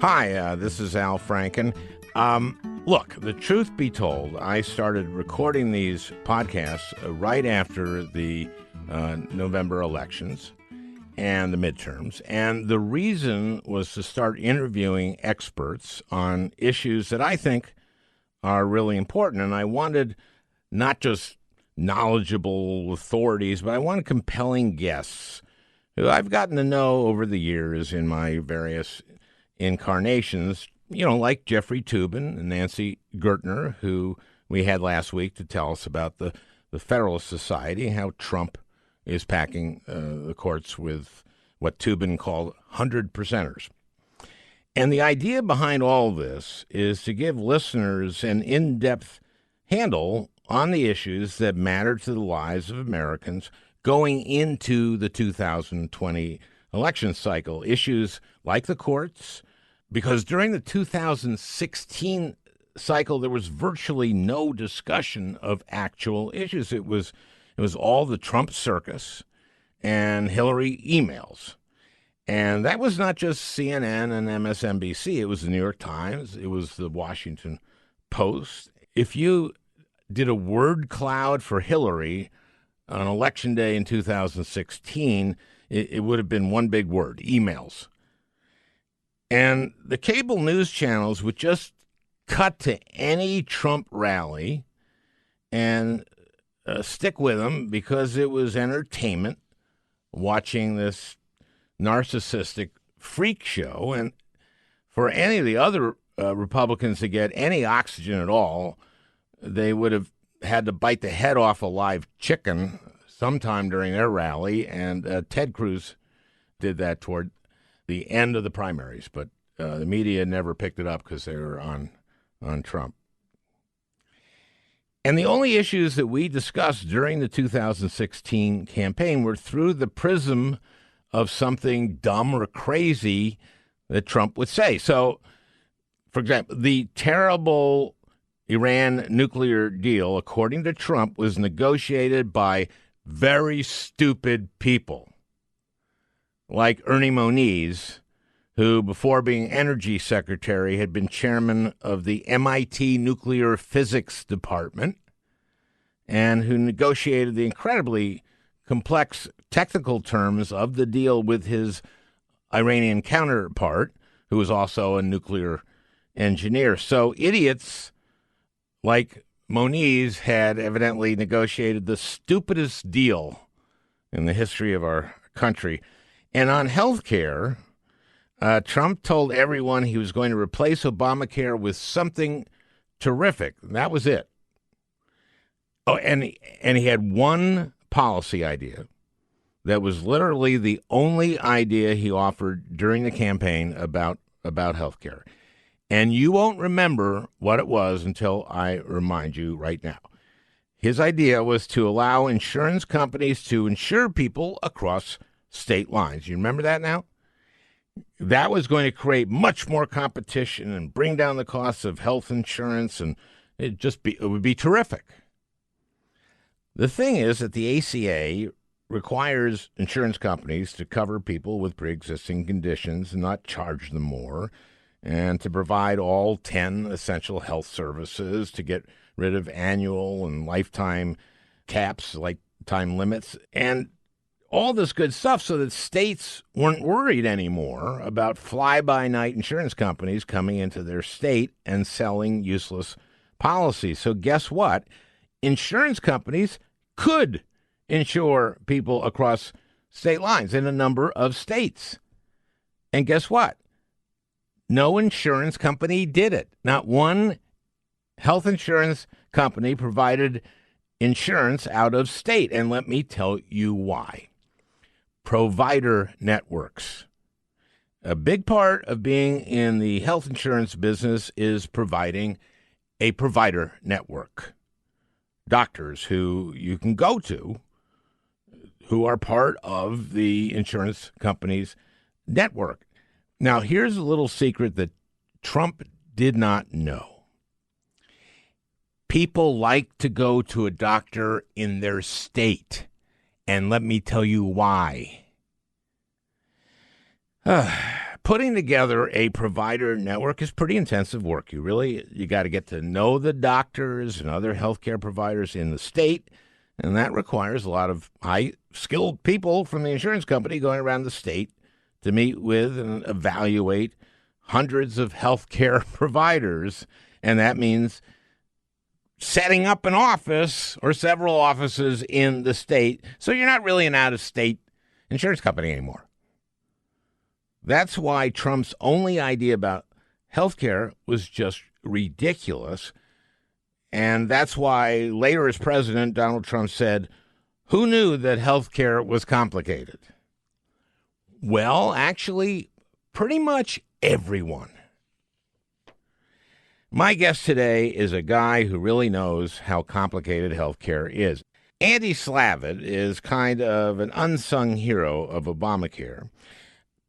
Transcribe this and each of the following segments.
Hi, this is Al Franken. Look, the truth be told, I started recording these podcasts right after the November elections and the midterms. And the reason was to start interviewing experts on issues that I think are really important. And I wanted not just knowledgeable authorities, but I wanted compelling guests who I've gotten to know over the years in my various incarnations, like Jeffrey Toobin and Nancy Gertner, who we had last week to tell us about the Federalist Society, how Trump is packing the courts with what Toobin called 100%ers. And the idea behind all this is to give listeners an in-depth handle on the issues that matter to the lives of Americans going into the 2020 election cycle. Issues like the courts, because during the 2016 cycle, there was virtually no discussion of actual issues. It was all the Trump circus and Hillary emails. And that was not just CNN and MSNBC. It was the New York Times. It was the Washington Post. If you did a word cloud for Hillary on Election Day in 2016, it would have been one big word: emails. And the cable news channels would just cut to any Trump rally and stick with him because it was entertainment, watching this narcissistic freak show. And for any of the other Republicans to get any oxygen at all, they would have had to bite the head off a live chicken sometime during their rally. And Ted Cruz did that toward the end of the primaries, but the media never picked it up because they were on Trump. And the only issues that we discussed during the 2016 campaign were through the prism of something dumb or crazy that Trump would say. So, for example, the terrible Iran nuclear deal, according to Trump, was negotiated by very stupid people like Ernie Moniz, who, before being energy secretary, had been chairman of the MIT nuclear physics department, and who negotiated the incredibly complex technical terms of the deal with his Iranian counterpart, who was also a nuclear engineer. So idiots like Moniz had evidently negotiated the stupidest deal in the history of our country. And on health care, Trump told everyone he was going to replace Obamacare with something terrific. That was it. Oh, and he had one policy idea that was literally the only idea he offered during the campaign about health care. And you won't remember what it was until I remind you right now. His idea was to allow insurance companies to insure people across state lines. You remember that now? That was going to create much more competition and bring down the costs of health insurance, and it would be terrific. The thing is that the ACA requires insurance companies to cover people with pre-existing conditions and not charge them more, and to provide all 10 essential health services, to get rid of annual and lifetime caps, like time limits, and all this good stuff, so that states weren't worried anymore about fly-by-night insurance companies coming into their state and selling useless policies. So guess what? Insurance companies could insure people across state lines in a number of states. And guess what? No insurance company did it. Not one health insurance company provided insurance out of state. And let me tell you why. Provider networks. A big part of being in the health insurance business is providing a provider network. Doctors who you can go to who are part of the insurance company's network. Now, here's a little secret that Trump did not know. People like to go to a doctor in their state. And let me tell you why. putting together a provider network is pretty intensive work. You got to get to know the doctors and other healthcare providers in the state, and that requires a lot of high-skilled people from the insurance company going around the state to meet with and evaluate hundreds of healthcare providers, and that means setting up an office or several offices in the state, so you're not really an out-of-state insurance company anymore. That's why Trump's only idea about healthcare was just ridiculous, and that's why later as president, Donald Trump said, "Who knew that healthcare was complicated?" Well, actually, pretty much everyone. My guest today is a guy who really knows how complicated healthcare is. Andy Slavitt is kind of an unsung hero of Obamacare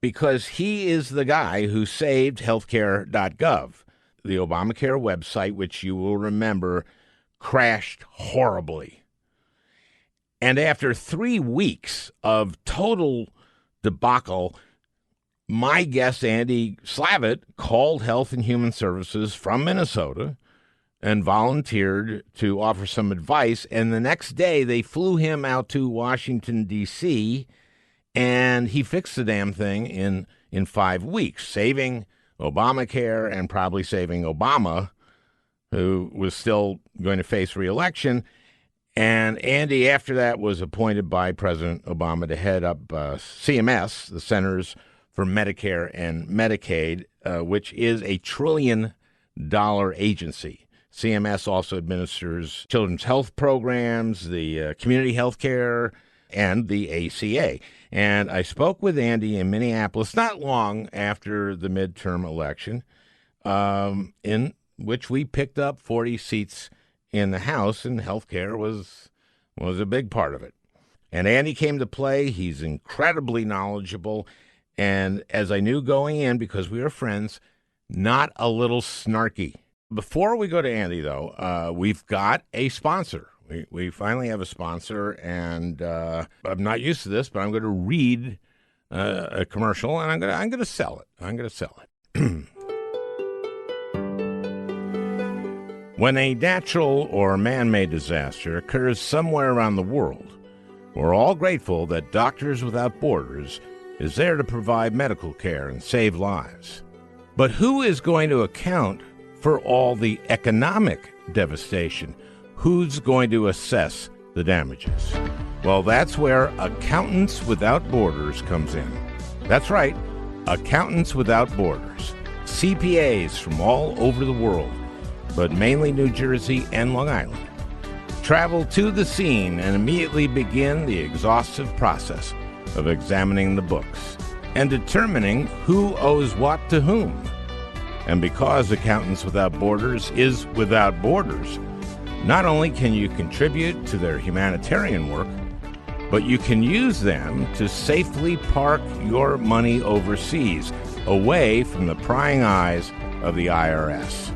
because he is the guy who saved HealthCare.Gov, the Obamacare website, which you will remember crashed horribly. And after 3 weeks of total debacle, my guest, Andy Slavitt, called Health and Human Services from Minnesota and volunteered to offer some advice. And the next day, they flew him out to Washington, D.C., and he fixed the damn thing in 5 weeks, saving Obamacare and probably saving Obama, who was still going to face re-election. And Andy, after that, was appointed by President Obama to head up CMS, the Centers for Medicare and Medicaid, which is a $1 trillion agency. CMS also administers children's health programs, the community health care, and the ACA. And I spoke with Andy in Minneapolis not long after the midterm election, in which we picked up 40 seats in the House, and healthcare was a big part of it. And Andy came to play. He's incredibly knowledgeable. And as I knew going in, because we were friends, not a little snarky. Before we go to Andy, though, we've got a sponsor. We finally have a sponsor, and I'm not used to this, but I'm going to read a commercial, and I'm going to sell it. When a natural or man-made disaster occurs somewhere around the world, we're all grateful that Doctors Without Borders is there to provide medical care and save lives. But who is going to account for all the economic devastation? Who's going to assess the damages? Well, that's where Accountants Without Borders comes in. That's right, Accountants Without Borders. CPAs from all over the world, but mainly New Jersey and Long Island, travel to the scene and immediately begin the exhaustive process of examining the books and determining who owes what to whom. And because Accountants Without Borders is without borders, not only can you contribute to their humanitarian work, but you can use them to safely park your money overseas, away from the prying eyes of the IRS.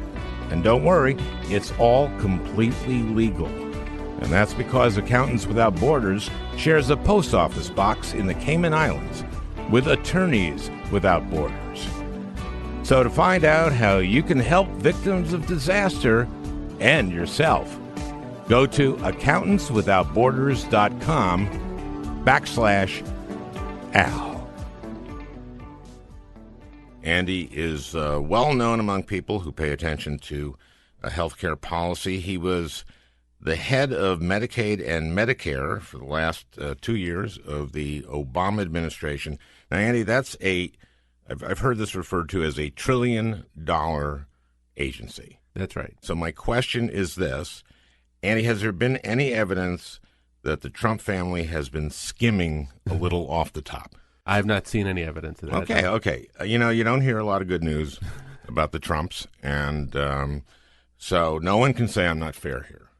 And don't worry, it's all completely legal. And that's because Accountants Without Borders shares a post office box in the Cayman Islands with Attorneys Without Borders. So to find out how you can help victims of disaster and yourself, go to accountantswithoutborders.com/Al. Andy is well known among people who pay attention to healthcare policy. He was the head of Medicaid and Medicare for the last 2 years of the Obama administration. Now, Andy, I've heard this referred to as a $1 trillion agency. That's right. So my question is this, Andy, has there been any evidence that the Trump family has been skimming a little off the top? I have not seen any evidence of that. Okay. You don't hear a lot of good news about the Trumps, and so no one can say I'm not fair here.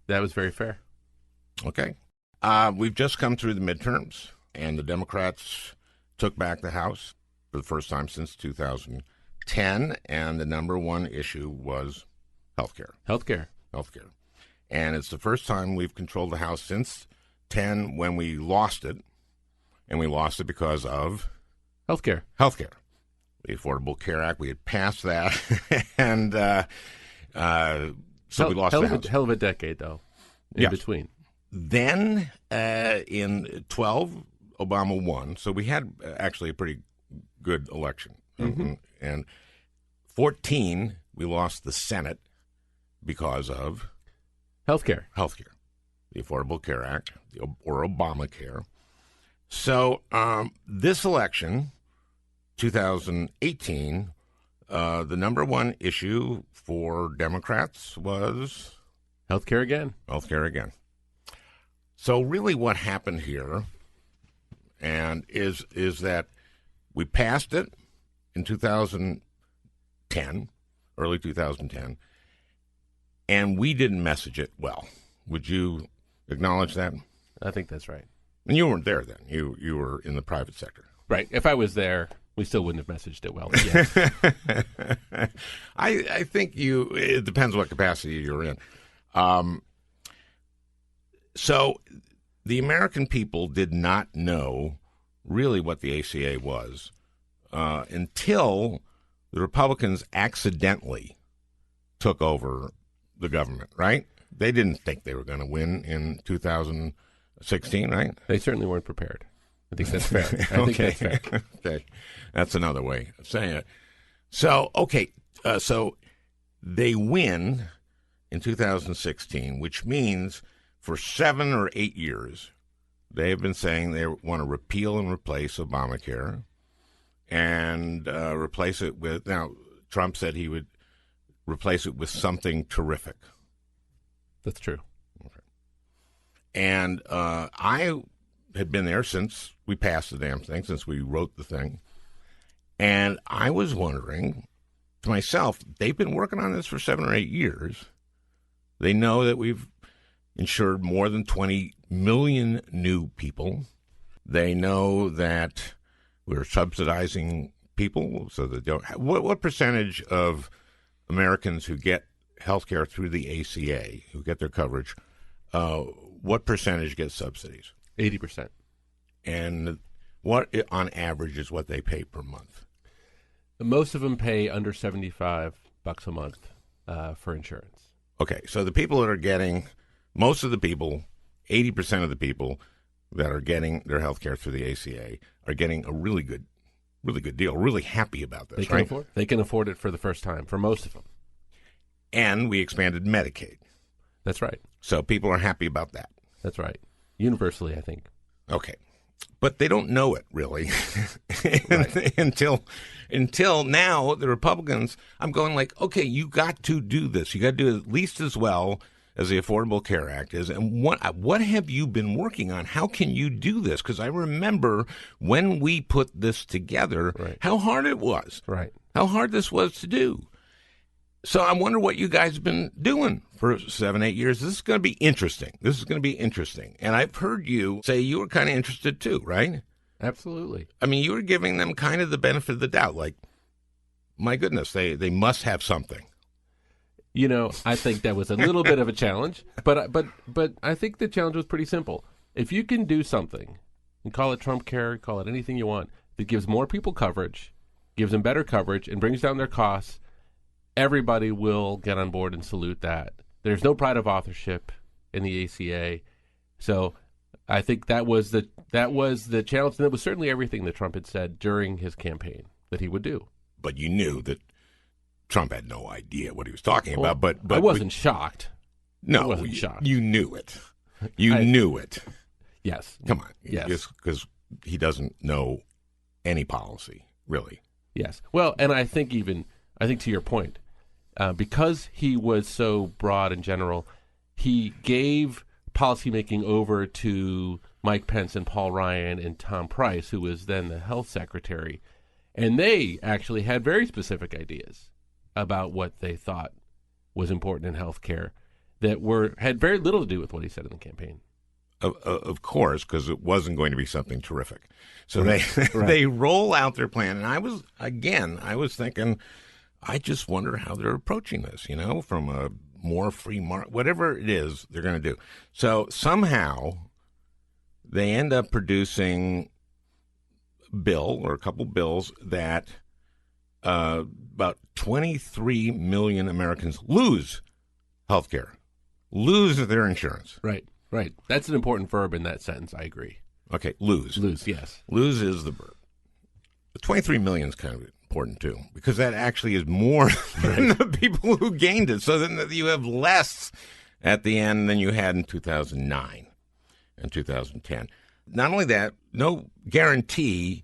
That was very fair. Okay. We've just come through the midterms, and the Democrats took back the House for the first time since 2010, and the number one issue was healthcare. Healthcare. And it's the first time we've controlled the House since 10 when we lost it, and we lost it because of Healthcare. the Affordable Care Act. We had passed that, and so we lost the House. Hell of a decade, though, in between. Then in 12, Obama won, so we had actually a pretty good election. And 14, we lost the Senate because of HealthCare, the Affordable Care Act, or Obamacare. So this election, 2018, the number one issue for Democrats was HealthCare again. So really what happened here is that we passed it in 2010, early 2010, and we didn't message it well. Would you acknowledge that? I think that's right. And you weren't there then. You were in the private sector. Right. If I was there, we still wouldn't have messaged it well. Yes. I think it depends what capacity you're in. So the American people did not know really what the ACA was until the Republicans accidentally took over the government, right? They didn't think they were going to win in 2016, right? They certainly weren't prepared. I think that's fair. I think that's fair. Okay. That's another way of saying it. So, so they win in 2016, which means for 7 or 8 years, they have been saying they want to repeal and replace Obamacare and replace it with, now, Trump said he would replace it with something terrific. That's true. Okay. And I had been there since we passed the damn thing, since we wrote the thing. And I was wondering to myself, they've been working on this for 7 or 8 years. They know that we've insured more than 20 million new people. They know that we're subsidizing people so that they don't have, what percentage of Americans who get health care through the ACA, who get their coverage, what percentage gets subsidies? 80%. And what, on average, is what they pay per month? Most of them pay under $75 a month for insurance. Okay, so the people that are getting, most of the people, 80% of the people that are getting their health care through the ACA are getting a really good deal, really happy about this, right? They can afford it for the first time, for most of them. And we expanded Medicaid. That's right. So people are happy about that. That's right. Universally, I think. Okay. But they don't know it, really, until now, the Republicans, I'm going like, okay, you got to do this. You got to do it at least as well as the Affordable Care Act is. And what have you been working on? How can you do this? Because I remember when we put this together, how hard it was. Right. How hard this was to do. So I wonder what you guys have been doing for 7, 8 years. This is going to be interesting. And I've heard you say you were kind of interested too, right? Absolutely. I mean, you were giving them kind of the benefit of the doubt. Like, my goodness, they must have something. You know, I think that was a little bit of a challenge, but I think the challenge was pretty simple. If you can do something, and call it Trump Care, call it anything you want, that gives more people coverage, gives them better coverage, and brings down their costs, everybody will get on board and salute that. There's no pride of authorship in the ACA. So I think that was the challenge. And that was certainly everything that Trump had said during his campaign that he would do. But you knew that Trump had no idea what he was talking about. But I wasn't shocked. No, I wasn't shocked. You knew it. You knew it. Yes. Come on. Yes. Because he doesn't know any policy, really. Yes. Well, and I think to your point, because he was so broad and general, he gave policymaking over to Mike Pence and Paul Ryan and Tom Price, who was then the health secretary. And they actually had very specific ideas about what they thought was important in health care that had very little to do with what he said in the campaign. Of course, because it wasn't going to be something terrific. So they roll out their plan. And I was thinking, I just wonder how they're approaching this, from a more free market, whatever it is they're going to do. So somehow they end up producing a bill or a couple bills that about 23 million Americans lose health care, lose their insurance. Right. That's an important verb in that sentence. I agree. Okay, lose. Lose, yes. Lose is the verb. The 23 million is kind of important, too, because that actually is more than the people who gained it. So then you have less at the end than you had in 2009 and 2010. Not only that, no guarantee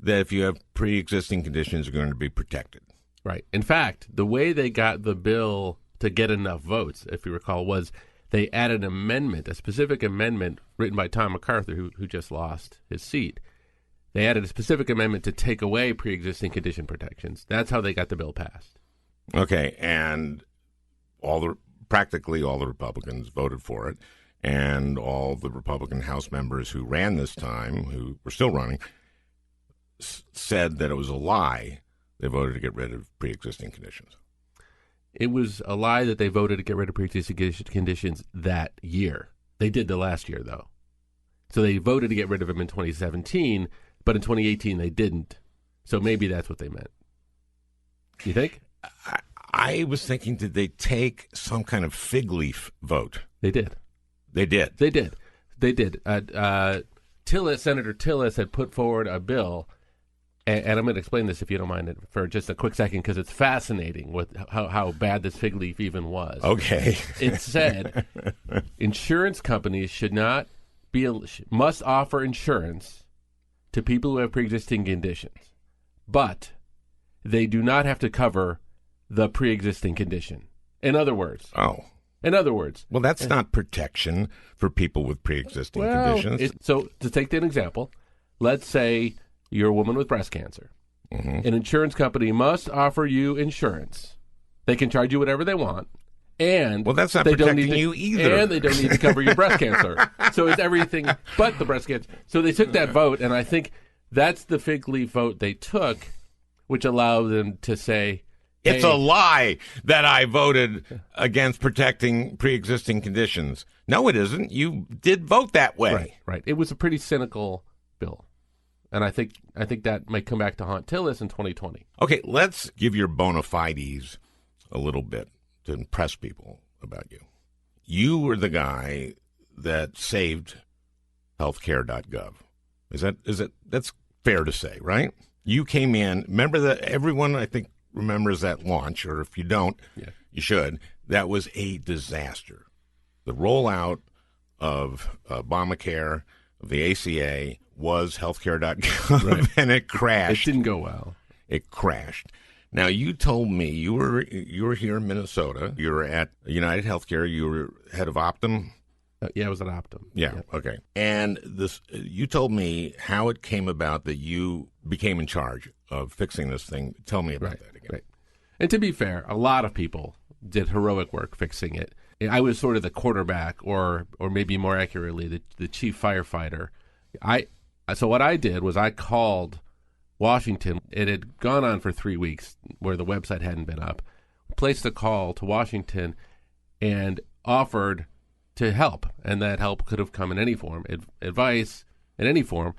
that if you have pre-existing conditions are going to be protected. Right. In fact, the way they got the bill to get enough votes, if you recall, was they added an amendment, a specific amendment written by Tom MacArthur, who just lost his seat. They added a specific amendment to take away pre-existing condition protections. That's how they got the bill passed. Okay, and practically all the Republicans voted for it, and all the Republican House members who ran this time, who were still running, said that it was a lie. They voted to get rid of pre-existing conditions. It was a lie that they voted to get rid of pre-existing conditions that year. They did the last year, though. So they voted to get rid of them in 2017, but in 2018 they didn't. So maybe that's what they meant. You think? I was thinking, did they take some kind of fig leaf vote? They did. They did. They did. They did. Senator Tillis had put forward a bill, and I'm going to explain this if you don't mind for just a quick second, because it's fascinating with how bad this fig leaf even was. Okay. It said insurance companies must offer insurance to people who have pre-existing conditions, but they do not have to cover the pre-existing condition. In other words. Well, that's not protection for people with pre-existing conditions. So to take an example, let's say you're a woman with breast cancer. Mm-hmm. An insurance company must offer you insurance. They can charge you whatever they want. And that's not protecting you either. And they don't need to cover your breast cancer. So it's everything but the breast cancer. So they took that vote, and I think that's the fig leaf vote they took, which allowed them to say, it's a lie that I voted against protecting pre-existing conditions. No, it isn't. You did vote that way. Right. It was a pretty cynical bill. And I think that might come back to haunt Tillis in 2020. Okay, let's give your bona fides a little bit to impress people about you. You were the guy that saved HealthCare.Gov. That's fair to say, right? You came in. Remember that everyone, I think, remembers that launch, or if you don't, you should. That was a disaster. The rollout of Obamacare, of the ACA, was HealthCare.Gov, right. And it crashed. It didn't go well. It crashed. Now, you told me you were here in Minnesota. You were at United Healthcare. You were head of Optum. Yeah, I was at Optum. Yeah, okay. And you told me how it came about that you became in charge of fixing this thing. Tell me about that again. Right. And to be fair, a lot of people did heroic work fixing it. I was sort of the quarterback, or maybe more accurately, the chief firefighter. So what I did was I called Washington. It had gone on for 3 weeks where the website hadn't been up. Placed a call to Washington and offered to help, and that help could have come in any form, advice in any form.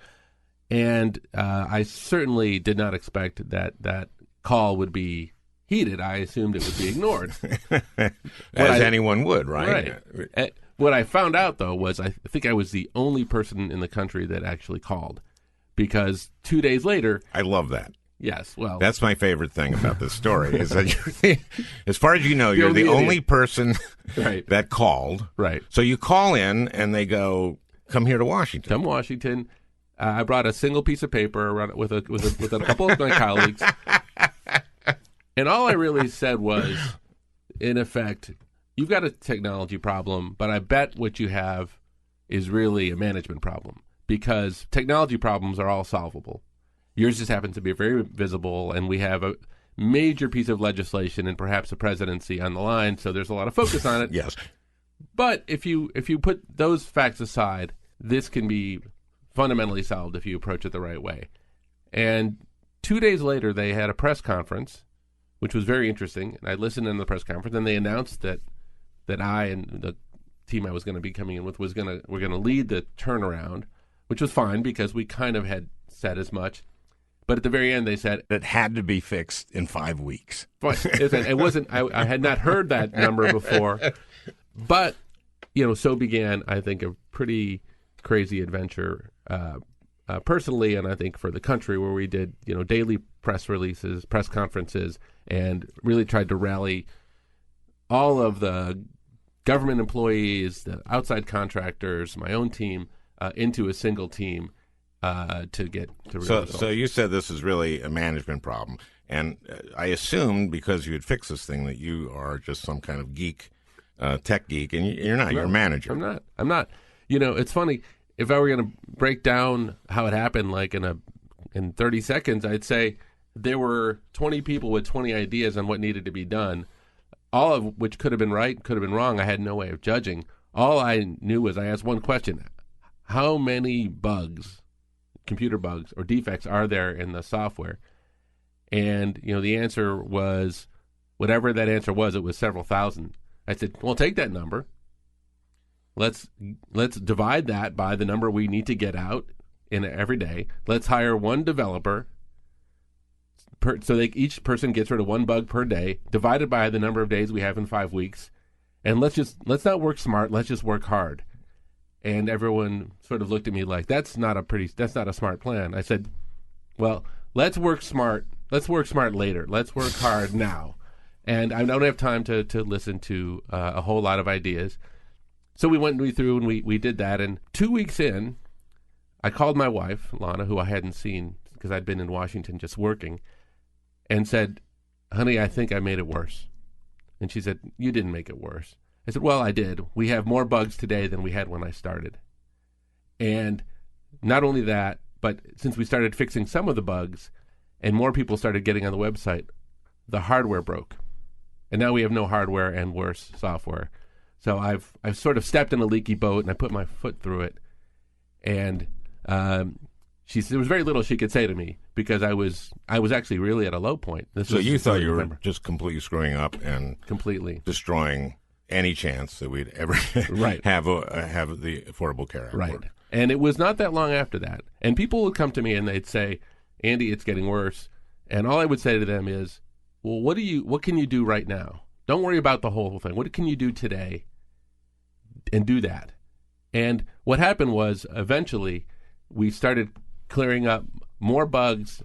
And I certainly did not expect that call would be heated. I assumed it would be ignored. As anyone would, right? Right. What I found out, though, was I think I was the only person in the country that actually called, because 2 days later... I love that. Yes, well... That's my favorite thing about this story, is that as far as you know, you're the only person that called. Right. So you call in, and they go, come here to Washington. Come Washington. I brought a single piece of paper around with a couple of my colleagues. And all I really said was, in effect, you've got a technology problem, but I bet what you have is really a management problem, because technology problems are all solvable. Yours just happens to be very visible, and we have a major piece of legislation and perhaps a presidency on the line, so there's a lot of focus on it. Yes. But if you put those facts aside, this can be fundamentally solved if you approach it the right way. And 2 days later, they had a press conference, which was very interesting. And I listened in the press conference, and they announced that I and the team I was going to be coming in with we're going to lead the turnaround, which was fine because we kind of had said as much. But at the very end, they said That had to be fixed in 5 weeks. but it wasn't. I had not heard that number before, but so began, I think, a pretty crazy adventure personally, and I think for the country, where we did daily press releases, press conferences, and really tried to rally all of the government employees, the outside contractors, my own team into a single team. To get to results. So you said this is really a management problem, and I assumed because you had fixed this thing that you are just some kind of geek, tech geek, and you're not. You're a manager. I'm not. It's funny. If I were going to break down how it happened, like in 30 seconds, I'd say there were 20 people with 20 ideas on what needed to be done, all of which could have been right, could have been wrong. I had no way of judging. All I knew was I asked one question: how many bugs, computer bugs or defects, are there in the software? And the answer was whatever that answer was. It was several thousand. I said, well, take that number. Let's divide that by the number we need to get out in every day. Let's hire one developer so each person gets rid of one bug per day, divided by the number of days we have in 5 weeks. And let's not work smart. Let's just work hard. And everyone sort of looked at me like, that's not a smart plan. I said, well, let's work smart. Let's work smart later. Let's work hard now. And I don't have time to listen to a whole lot of ideas. So we went through and we did that. And 2 weeks in, I called my wife, Lana, who I hadn't seen because I'd been in Washington just working, and said, honey, I think I made it worse. And she said, you didn't make it worse. I said, well, I did. We have more bugs today than we had when I started. And not only that, but since we started fixing some of the bugs and more people started getting on the website, the hardware broke. And now we have no hardware and worse software. So I've sort of stepped in a leaky boat and I put my foot through it. And there was very little she could say to me because I was actually really at a low point. So you thought you were just completely screwing up and completely destroying any chance that we'd ever right. have the Affordable Care Act. Right. And it was not that long after that. And people would come to me and they'd say, Andy, it's getting worse. And all I would say to them is, well, what can you do right now? Don't worry about the whole thing. What can you do today? And do that. And what happened was eventually we started clearing up more bugs,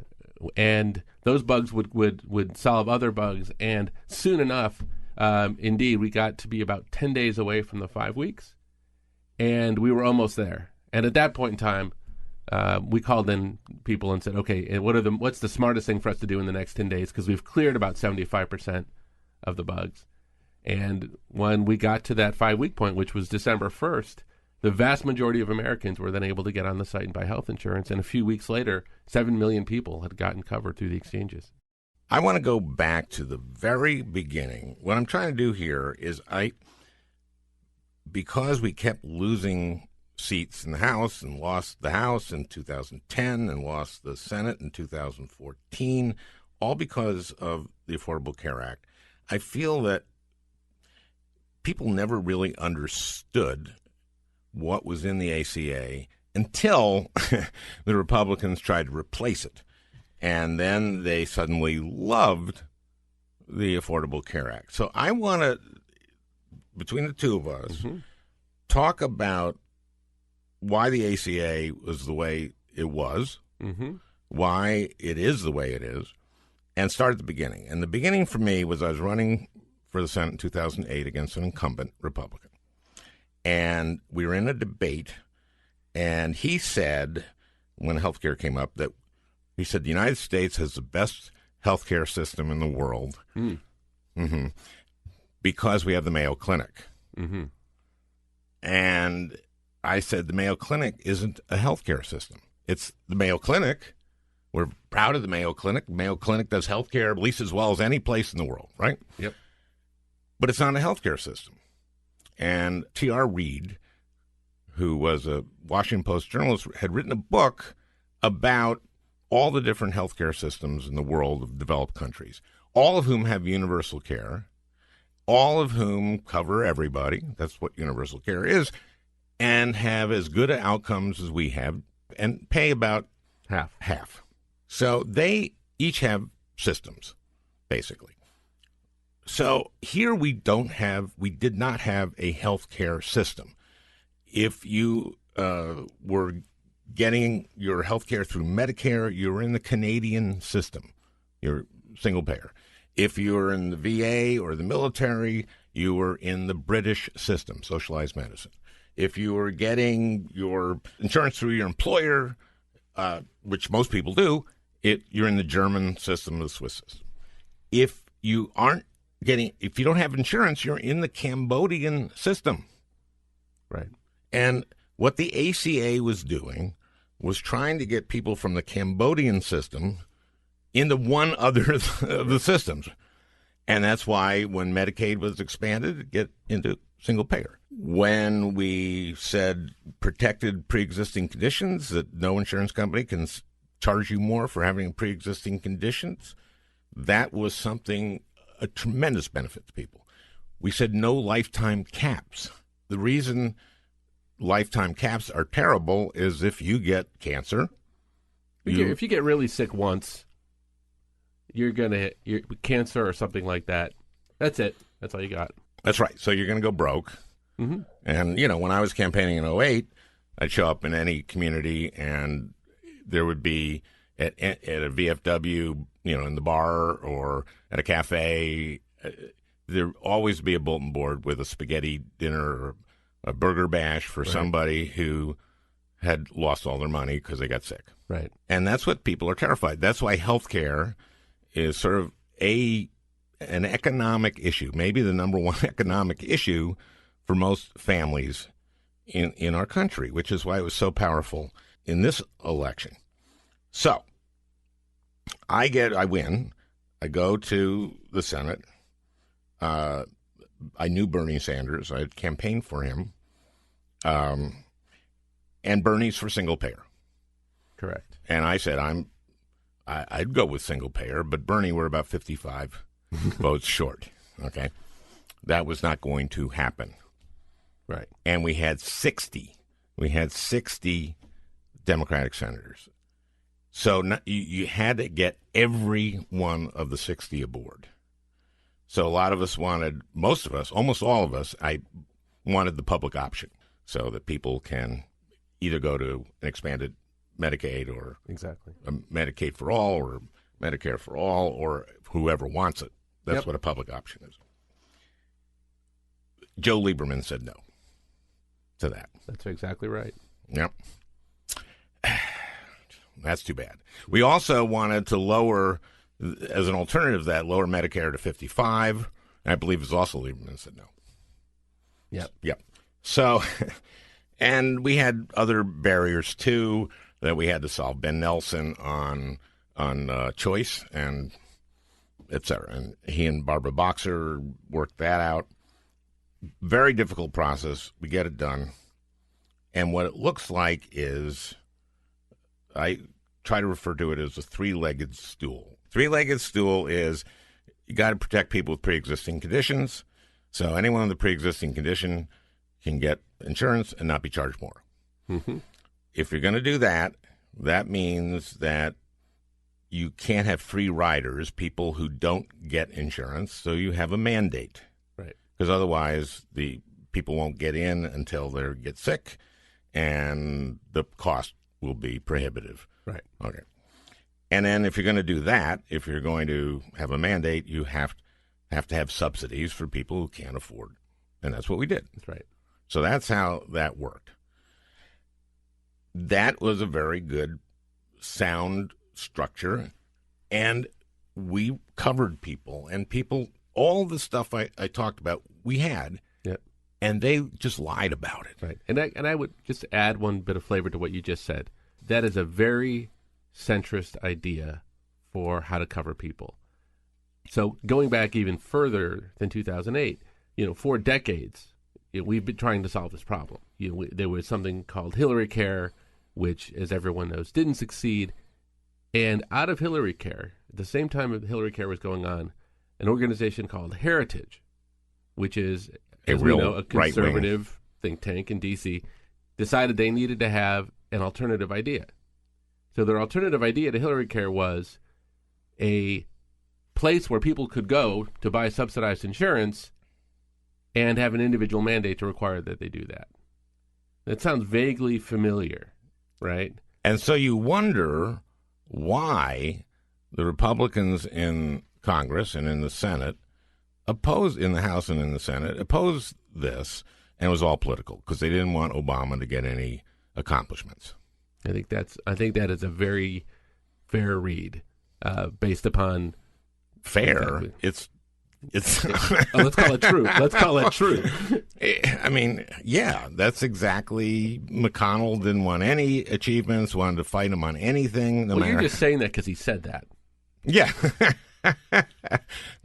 and those bugs would solve other bugs. And soon enough, indeed, we got to be about 10 days away from the 5 weeks, and we were almost there. And at that point in time, we called in people and said, okay, what's the smartest thing for us to do in the next 10 days? Because we've cleared about 75% of the bugs. And when we got to that 5 week point, which was December 1st, the vast majority of Americans were then able to get on the site and buy health insurance. And a few weeks later, 7 million people had gotten covered through the exchanges. I want to go back to the very beginning. What I'm trying to do here is because we kept losing seats in the House and lost the House in 2010 and lost the Senate in 2014, all because of the Affordable Care Act, I feel that people never really understood what was in the ACA until the Republicans tried to replace it. And then they suddenly loved the Affordable Care Act. So I want to, between the two of us, talk about why the ACA was the way it was, why it is the way it is, and start at the beginning. And the beginning for me was I was running for the Senate in 2008 against an incumbent Republican. And we were in a debate, and he said, when healthcare came up, that he said the United States has the best healthcare system in the world because we have the Mayo Clinic. And I said the Mayo Clinic isn't a healthcare system. It's the Mayo Clinic. We're proud of the Mayo Clinic. Mayo Clinic does healthcare at least as well as any place in the world, right? Yep. But it's not a healthcare system. And T.R. Reid, who was a Washington Post journalist, had written a book about all the different healthcare systems in the world of developed countries, all of whom have universal care, all of whom cover everybody. That's what universal care is, and have as good outcomes as we have, and pay about half. So they each have systems, basically. So here we did not have a healthcare system. If you were getting your healthcare through Medicare, you're in the Canadian system. You're single payer. If you're in the VA or the military, you were in the British system, socialized medicine. If you were getting your insurance through your employer, which most people do, you're in the German system, the Swiss system. If you don't have insurance, you're in the Cambodian system. Right. And what the ACA was doing was trying to get people from the Cambodian system into one other of the systems. And that's why when Medicaid was expanded, to get into single payer. When we said protected pre-existing conditions, that no insurance company can charge you more for having pre-existing conditions, that was a tremendous benefit to people. We said no lifetime caps. The reason lifetime caps are terrible is if you get cancer. If you get really sick once, you're cancer or something like that. That's it. That's all you got. That's right. So you're going to go broke. Mm-hmm. And, when I was campaigning in 2008, I'd show up in any community and there would be at a VFW, in the bar or at a cafe, there'd always be a bulletin board with a spaghetti dinner or a burger bash for somebody who had lost all their money because they got sick. Right. And that's what people are terrified. That's why healthcare is sort of an economic issue, maybe the number one economic issue for most families in our country, which is why it was so powerful in this election. So I win. I go to the Senate. I knew Bernie Sanders. I had campaigned for him. And Bernie's for single payer. Correct. And I said, I'd go with single payer, but Bernie, we're about 55 votes short. Okay. That was not going to happen. Right. And we had 60 Democratic senators. So you had to get every one of the 60 aboard. So a lot of us most of us, almost all of us, I wanted the public option so that people can either go to an expanded Medicaid or exactly a Medicaid for all or Medicare for all or whoever wants it. That's what a public option is. Joe Lieberman said no to that. That's exactly right. Yep. That's too bad. We also wanted to lower, as an alternative to that, lower Medicare to 55. And I believe it was also Lieberman said no. Yep. So, and we had other barriers too that we had to solve. Ben Nelson on choice and et cetera. And he and Barbara Boxer worked that out. Very difficult process. We get it done. And what it looks like is, I try to refer to it as a three-legged stool. Three-legged stool is you got to protect people with pre-existing conditions. So anyone with a pre-existing condition can get insurance and not be charged more. Mm-hmm. If you're going to do that, that means that you can't have free riders, people who don't get insurance, so you have a mandate. Right. Because otherwise the people won't get in until they get sick, and the cost will be prohibitive. Right. Okay. And then if you're going to do that, if you're going to have a mandate, you have to have subsidies for people who can't afford. And that's what we did. That's right. So that's how that worked. That was a very good, sound structure. And we covered people. And people, all the stuff I talked about, we had. Yep. And they just lied about it. Right. And I would just add one bit of flavor to what you just said. That is a very centrist idea for how to cover people. So going back even further than 2008, for decades, we've been trying to solve this problem. There was something called HillaryCare, which, as everyone knows, didn't succeed. And out of HillaryCare, at the same time HillaryCare was going on, an organization called Heritage, which is, as we know, a conservative think tank in D.C., decided they needed to have an alternative idea. So their alternative idea to Hillary Care was a place where people could go to buy subsidized insurance and have an individual mandate to require that they do that. That sounds vaguely familiar, right? And so you wonder why the Republicans in Congress and in the Senate in the House and in the Senate, opposed this, and it was all political because they didn't want Obama to get any accomplishments. I think that is a very fair read, based upon fair. Exactly. It's let's call it true. Let's call it true. I mean, yeah, that's exactly. McConnell didn't want any achievements, wanted to fight him on anything. You're just saying that because he said that. Yeah,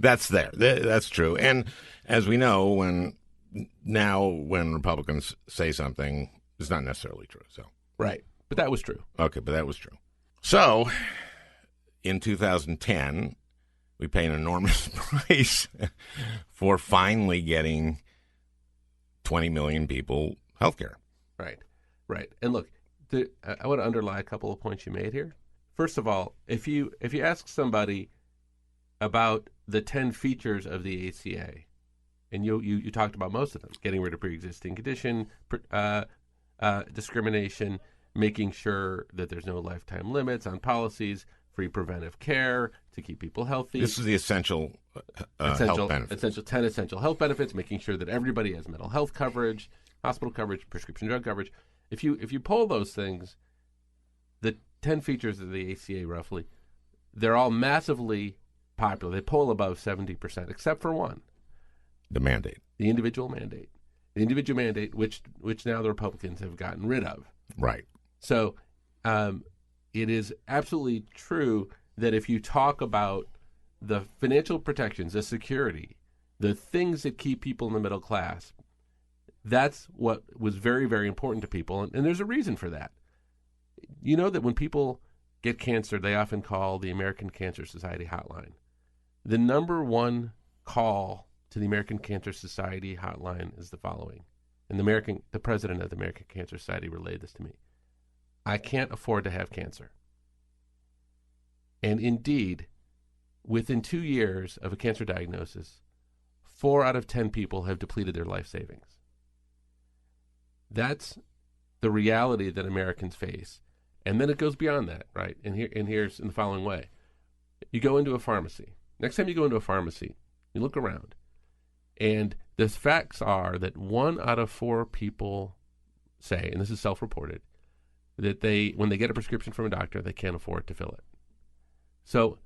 that's there. That's true. And as we know, when Republicans say something, it's not necessarily true. So right, but that was true. Okay, but that was true. So in 2010. We pay an enormous price for finally getting 20 million people health care. Right. And look, I want to underline a couple of points you made here. First of all, if you ask somebody about the 10 features of the ACA, and you talked about most of them, getting rid of pre-existing condition, discrimination, making sure that there's no lifetime limits on policies, free preventive care to keep people healthy. This is the essential health benefits. 10 essential health benefits, making sure that everybody has mental health coverage, hospital coverage, prescription drug coverage. If you poll those things, the 10 features of the ACA roughly, they're all massively popular. They poll above 70%, except for one. The mandate. The individual mandate. The individual mandate, which now the Republicans have gotten rid of. Right. So it is absolutely true that if you talk about the financial protections, the security, the things that keep people in the middle class, that's what was very, very important to people. And there's a reason for that. You know that when people get cancer, they often call the American Cancer Society hotline. The number one call to the American Cancer Society hotline is the following. And the president of the American Cancer Society relayed this to me. I can't afford to have cancer. And indeed, within 2 years of a cancer diagnosis, 4 out of 10 people have depleted their life savings. That's the reality that Americans face. And then it goes beyond that, right? And here's in the following way. You go into a pharmacy. Next time you go into a pharmacy, you look around. And the facts are that 1 out of 4 people say, and this is self-reported, that when they get a prescription from a doctor, they can't afford to fill it. So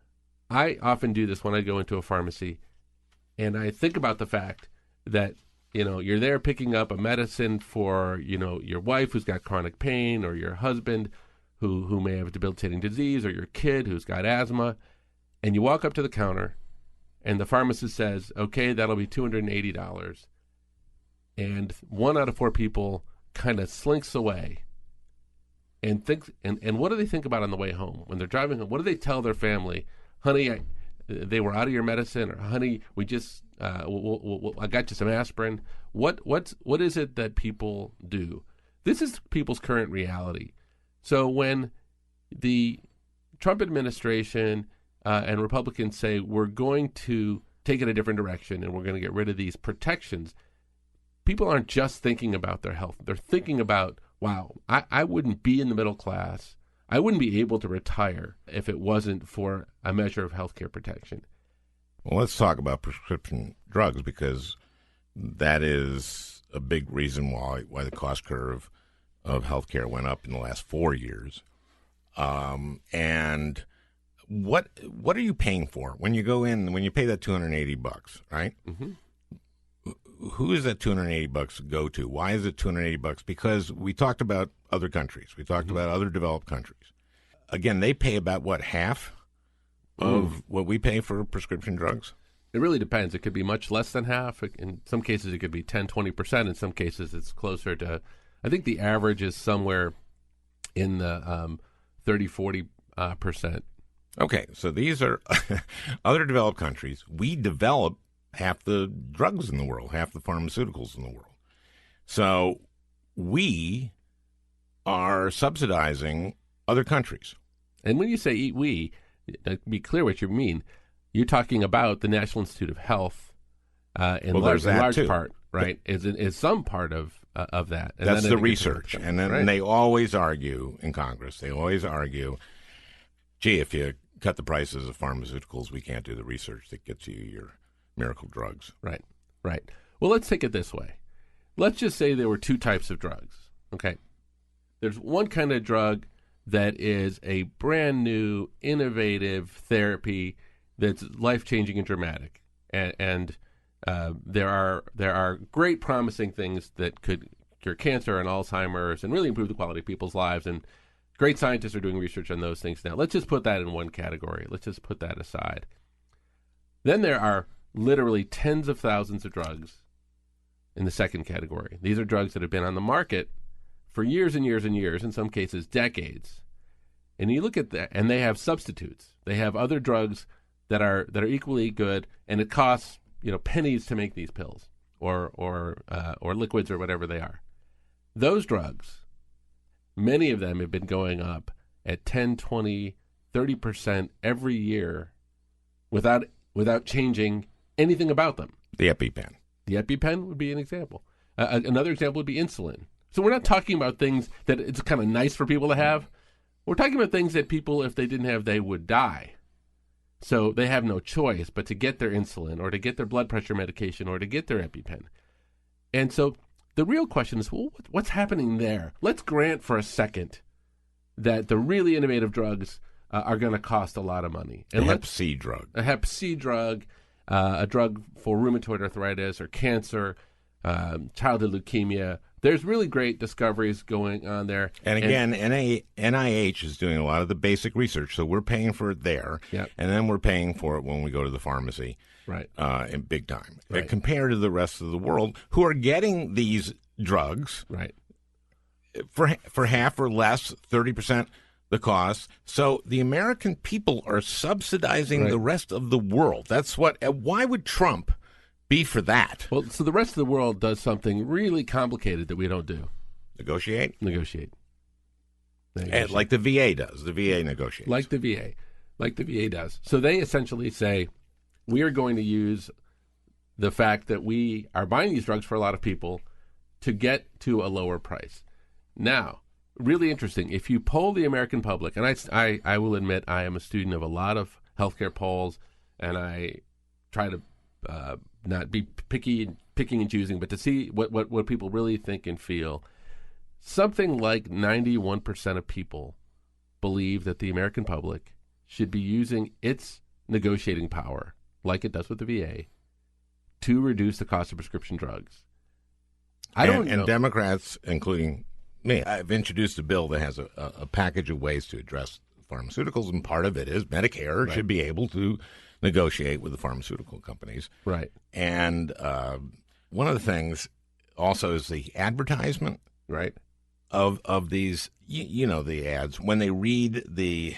I often do this when I go into a pharmacy, and I think about the fact that, you're there picking up a medicine for, your wife who's got chronic pain, or your husband who may have a debilitating disease, or your kid who's got asthma, and you walk up to the counter, and the pharmacist says, okay, that'll be $280. And 1 out of 4 people kind of slinks away and thinks, and what do they think about on the way home when they're driving home? What do they tell their family? Honey, they were out of your medicine, or honey, we just I got you some aspirin. What is it that people do? This is people's current reality. So when the Trump administration and Republicans say we're going to take it a different direction and we're going to get rid of these protections, people aren't just thinking about their health. They're thinking about, wow, I wouldn't be in the middle class. I wouldn't be able to retire if it wasn't for a measure of health care protection. Well, let's talk about prescription drugs, because that is a big reason why the cost curve of health care went up in the last 4 years. And what are you paying for when you go in, when you pay that $280, right? Mm-hmm. Who does that $280 go to? Why is it $280? Because we talked about other countries. We talked about other developed countries. Again, they pay about, half of what we pay for prescription drugs? It really depends. It could be much less than half. In some cases, it could be 10, 20%. In some cases, it's closer to, I think the average is somewhere in the 30, 40%. Okay, so these are other developed countries. We develop half the drugs in the world, half the pharmaceuticals in the world. So we are subsidizing other countries. And when you say eat we, to be clear what you mean, you're talking about the National Institute of Health in large part, right? Is some part of that. And that's the research. And then they always argue in Congress, gee, if you cut the prices of pharmaceuticals, we can't do the research that gets you your miracle drugs. Right. Well, let's take it this way. Let's just say there were two types of drugs, okay? There's one kind of drug that is a brand new, innovative therapy that's life-changing and dramatic. And there are great promising things that could cure cancer and Alzheimer's and really improve the quality of people's lives. And great scientists are doing research on those things now. Let's just put that in one category. Let's just put that aside. Then there are literally tens of thousands of drugs in the second category. These are drugs that have been on the market for years and years and years, in some cases decades. And you look at that, and they have substitutes. They have other drugs that are equally good, and it costs pennies to make these pills or liquids or whatever they are. Those drugs, many of them have been going up at 10, 20, 30% every year without changing anything about them. The EpiPen. The EpiPen would be an example. Another example would be insulin. So we're not talking about things that it's kind of nice for people to have. We're talking about things that people, if they didn't have, they would die. So they have no choice but to get their insulin or to get their blood pressure medication or to get their EpiPen. And so the real question is, well, what's happening there? Let's grant for a second that the really innovative drugs are going to cost a lot of money. And a Hep C drug, a drug for rheumatoid arthritis or cancer, childhood leukemia. There's really great discoveries going on there. And again, NIH is doing a lot of the basic research, so we're paying for it there, and then we're paying for it when we go to the pharmacy, right? In big time, right. Compared to the rest of the world, who are getting these drugs, right, for half or less, 30% the cost. So the American people are subsidizing the rest of the world. That's what. Why would Trump be for that? Well, so the rest of the world does something really complicated that we don't do. Negotiate. And like the VA does. The VA negotiates. Like the VA does. So they essentially say, we are going to use the fact that we are buying these drugs for a lot of people to get to a lower price. Now, really interesting, if you poll the American public, and I will admit I am a student of a lot of healthcare polls, and I try to not be picking and choosing, but to see what people really think and feel. Something like 91% of people believe that the American public should be using its negotiating power, like it does with the VA, to reduce the cost of prescription drugs. And Democrats, including me, I've introduced a bill that has a package of ways to address pharmaceuticals, and part of it is Medicare should be able to negotiate with the pharmaceutical companies. Right. And one of the things also is the advertisement of these, the ads. When they read the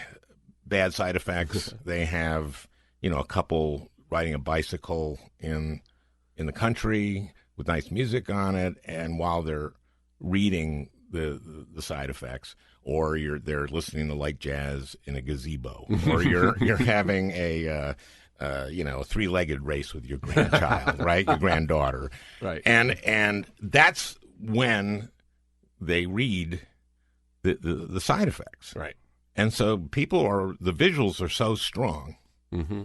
bad side effects, they have, a couple riding a bicycle in the country with nice music on it, and while they're reading the side effects, or they're listening to light jazz in a gazebo, or you're having a three-legged race with your grandchild, right? Your granddaughter, right? And that's when they read the side effects, right? And so the visuals are so strong. Mm-hmm.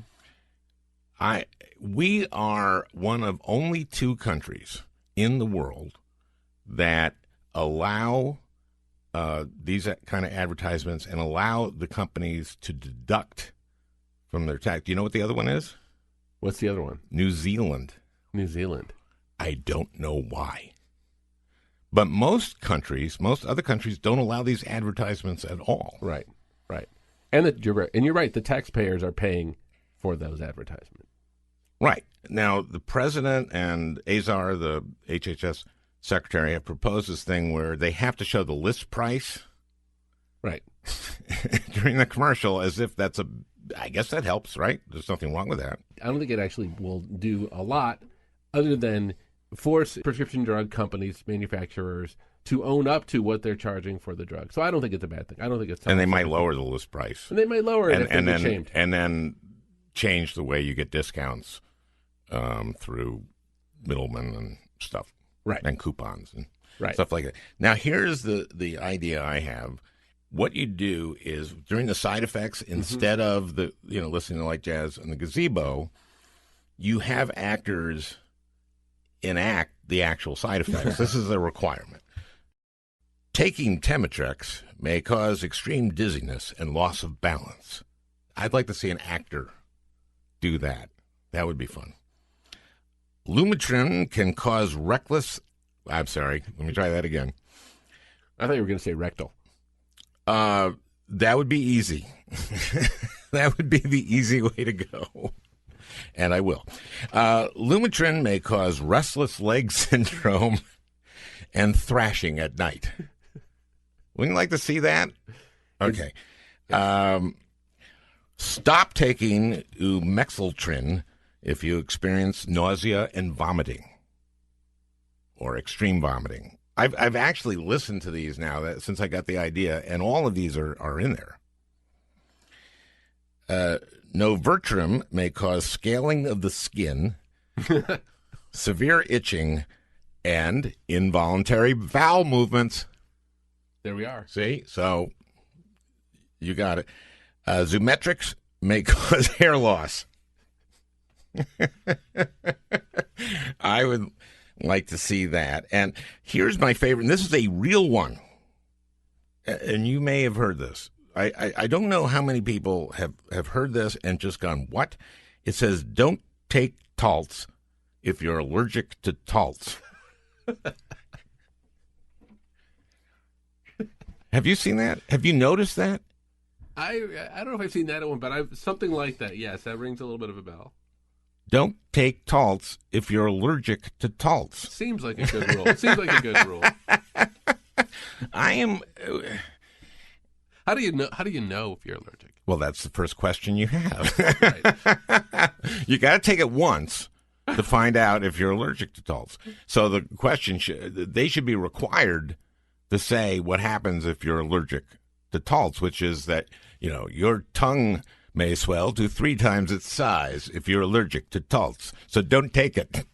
We are one of only two countries in the world that allow these kind of advertisements and allow the companies to deduct from their tax. Do you know what the other one is? What's the other one? New Zealand. I don't know why. But most other countries don't allow these advertisements at all. Right. And you're right. The taxpayers are paying for those advertisements. Right. Now, the president and Azar, the HHS secretary, have proposed this thing where they have to show the list price during the commercial, as if I guess that helps, right? There's nothing wrong with that. I don't think it actually will do a lot other than force prescription drug companies, manufacturers, to own up to what they're charging for the drug. So I don't think it's a bad thing. I don't think it's and they might lower the list price. And they might lower it if they get shamed. And then change the way you get discounts through middlemen and stuff. Right. And coupons and right. stuff like that. Now, here's the idea I have. What you do is during the side effects, instead of listening to light jazz and the gazebo, you have actors enact the actual side effects. This is a requirement. Taking Temitrex may cause extreme dizziness and loss of balance. I'd like to see an actor do that. That would be fun. Lumitrin can cause I'm sorry, let me try that again. I thought you were going to say rectal. That would be easy. That would be the easy way to go. And I will. Lumitrin may cause restless leg syndrome and thrashing at night. Wouldn't you like to see that? Okay. Stop taking Umexaltrin if you experience nausea and vomiting or extreme vomiting. I've actually listened to these now since I got the idea, and all of these are in there. Novertrim may cause scaling of the skin, severe itching, and involuntary bowel movements. There we are. See? So you got it. Zoometrics may cause hair loss. I would like to see that. And here's my favorite. And this is a real one. And you may have heard this. I don't know how many people have heard this and just gone, what? It says, don't take Taltz if you're allergic to Taltz. Have you seen that? Have you noticed that? I don't know if I've seen that one, but something like that. Yes, that rings a little bit of a bell. Don't take Taltz if you're allergic to Taltz. Seems like a good rule. Seems like a good rule. I am. How do you know if you're allergic? Well, that's the first question you have. Right. You got to take it once to find out if you're allergic to Taltz. So the question they should be required to say what happens if you're allergic to Taltz, which is that your tongue may swell to 3 times its size if you're allergic to Taltz. So don't take it.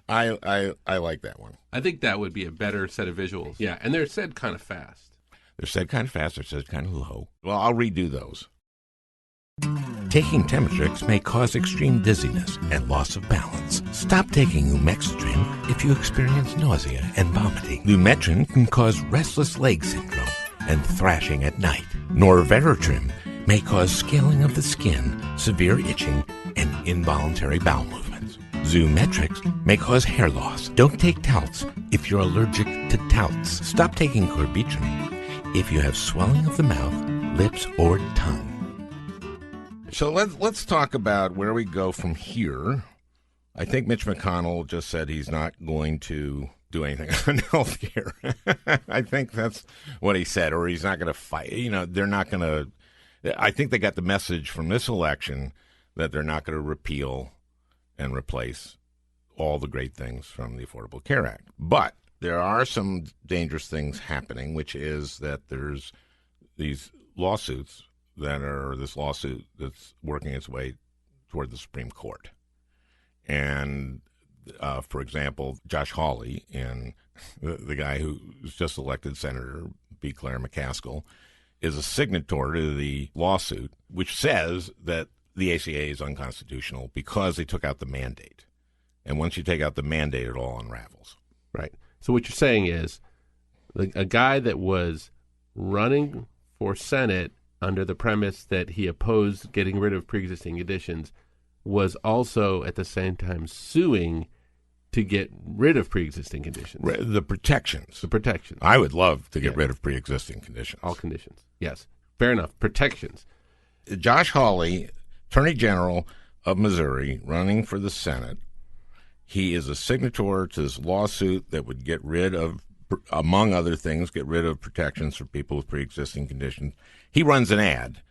I like that one. I think that would be a better set of visuals. Yeah, and they're said kind of fast. They're said kind of fast. They're said kind of low. Well, I'll redo those. Taking Temitrex may cause extreme dizziness and loss of balance. Stop taking Umexaltrin if you experience nausea and vomiting. Lumetrin can cause restless leg syndrome and thrashing at night. Norveratrim may cause scaling of the skin, severe itching, and involuntary bowel movements. Zoometrix may cause hair loss. Don't take Taltz if you're allergic to Taltz. Stop taking Corbitrin if you have swelling of the mouth, lips, or tongue. So let's talk about where we go from here. I think Mitch McConnell just said he's not going to do anything on health care. I think that's what he said, or he's not going to fight. They're not going to. I think they got the message from this election that they're not going to repeal and replace all the great things from the Affordable Care Act. But there are some dangerous things happening, which is that there's these lawsuits this lawsuit that's working its way toward the Supreme Court. And, for example, Josh Hawley and the guy who was just elected Senator B. Claire McCaskill is a signatory to the lawsuit, which says that the ACA is unconstitutional because they took out the mandate. And once you take out the mandate, it all unravels. Right. So what you're saying is a guy that was running for Senate under the premise that he opposed getting rid of pre-existing conditions was also at the same time suing to get rid of pre-existing conditions. The protections. The protections. I would love to get rid of pre-existing conditions. All conditions. Yes. Fair enough. Protections. Josh Hawley, Attorney General of Missouri, running for the Senate. He is a signatory to this lawsuit that would get rid of, among other things, get rid of protections for people with pre-existing conditions. He runs an ad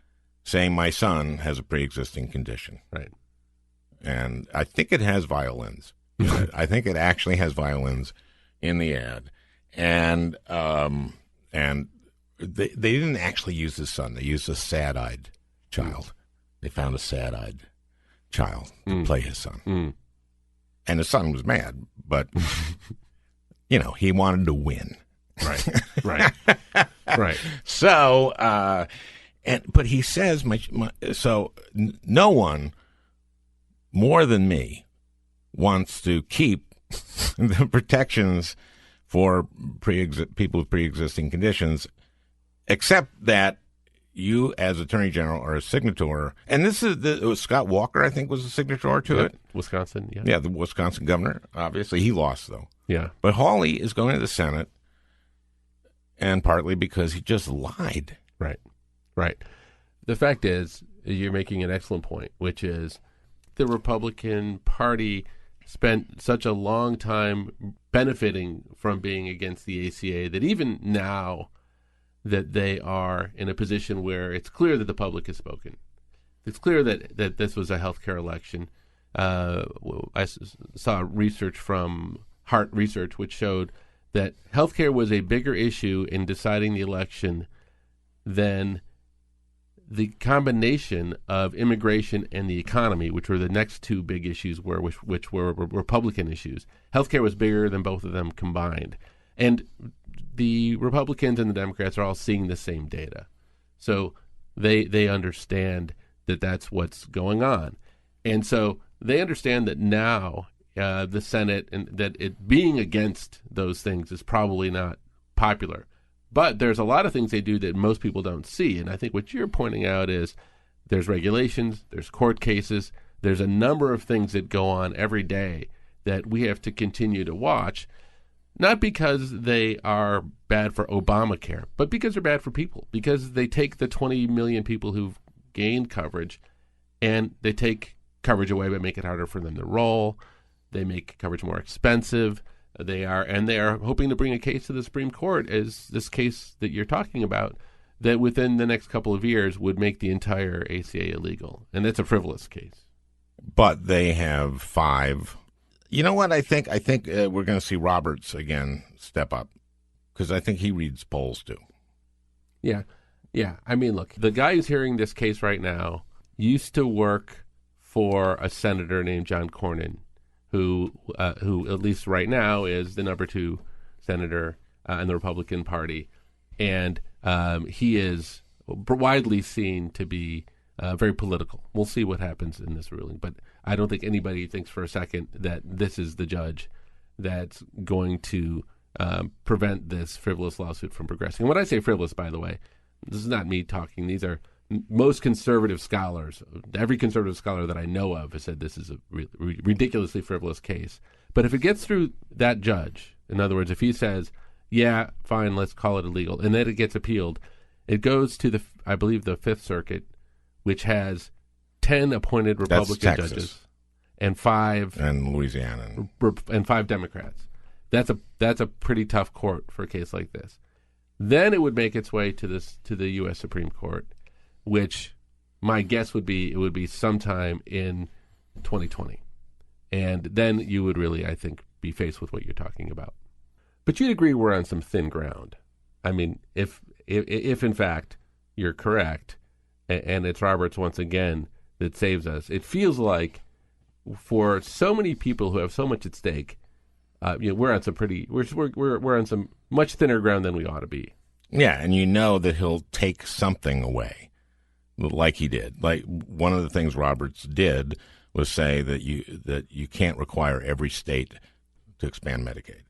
saying, my son has a pre-existing condition. Right. And I think it has violins. I think it actually has violins in the ad, and they didn't actually use his son. They used a sad-eyed child. They found a sad-eyed child to play his son, and his son was mad, but he wanted to win. Right. So, but he says, no one more than me wants to keep the protections for people with pre-existing conditions, except that you, as Attorney General, are a signator. And this is Scott Walker, I think, was a signator to it. Wisconsin, yeah. Yeah, the Wisconsin governor. Obviously, he lost, though. Yeah. But Hawley is going to the Senate, and partly because he just lied. Right. The fact is, you're making an excellent point, which is the Republican Party spent such a long time benefiting from being against the ACA that even now that they are in a position where it's clear that the public has spoken. It's clear that this was a healthcare election. I saw research from Hart Research which showed that healthcare was a bigger issue in deciding the election than the combination of immigration and the economy, which were the next two big issues, which were Republican issues. Healthcare was bigger than both of them combined. And the Republicans and the Democrats are all seeing the same data. So they understand that that's what's going on. And so they understand that now the Senate, and that it being against those things is probably not popular. But there's a lot of things they do that most people don't see. And I think what you're pointing out is there's regulations, there's court cases, there's a number of things that go on every day that we have to continue to watch, not because they are bad for Obamacare, but because they're bad for people, because they take the 20 million people who've gained coverage and they take coverage away by making it harder for them to roll. They make coverage more expensive. They are hoping to bring a case to the Supreme Court, as this case that you're talking about, that within the next couple of years would make the entire ACA illegal. And that's a frivolous case. But they have 5. You know what I think? I think we're going to see Roberts again step up, because I think he reads polls too. Yeah. I mean, look, the guy who's hearing this case right now used to work for a senator named John Cornyn, who at least right now is the number 2 senator in the Republican Party, and he is widely seen to be very political. We'll see what happens in this ruling, but I don't think anybody thinks for a second that this is the judge that's going to prevent this frivolous lawsuit from progressing. And when I say frivolous, by the way, this is not me talking. These are most conservative scholars. Every conservative scholar that I know of has said this is a ridiculously frivolous case. But if it gets through that judge, in other words, if he says, yeah, fine, let's call it illegal, and then it gets appealed, it goes to I believe the Fifth Circuit, which has 10 appointed Republican judges and 5 and Louisiana and 5 Democrats. That's a pretty tough court for a case like this. Then it would make its way to the U.S. Supreme Court, which my guess would be it would be sometime in 2020. And then you would really, I think, be faced with what you're talking about. But you'd agree we're on some thin ground. I mean, if in fact you're correct, and it's Roberts once again that saves us, it feels like for so many people who have so much at stake, we're on some we're on some much thinner ground than we ought to be. Yeah, and you know that he'll take something away, like he did. Like one of the things Roberts did was say that you can't require every state to expand Medicaid,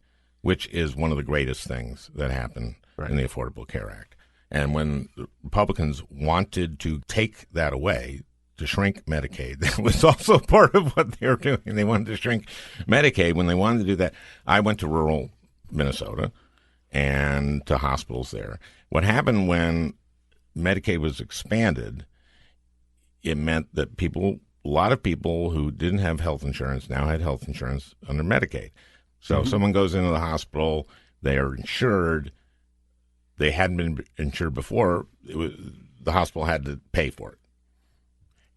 which is one of the greatest things that happened in the Affordable Care Act. And when the Republicans wanted to take that away, to shrink Medicaid, that was also part of what they were doing. They wanted to shrink Medicaid. When they wanted to do that, I went to rural Minnesota and to hospitals there. What happened when Medicaid was expanded, it meant that a lot of people who didn't have health insurance now had health insurance under Medicaid. So if someone goes into the hospital, they are insured. They hadn't been insured before. The hospital had to pay for it.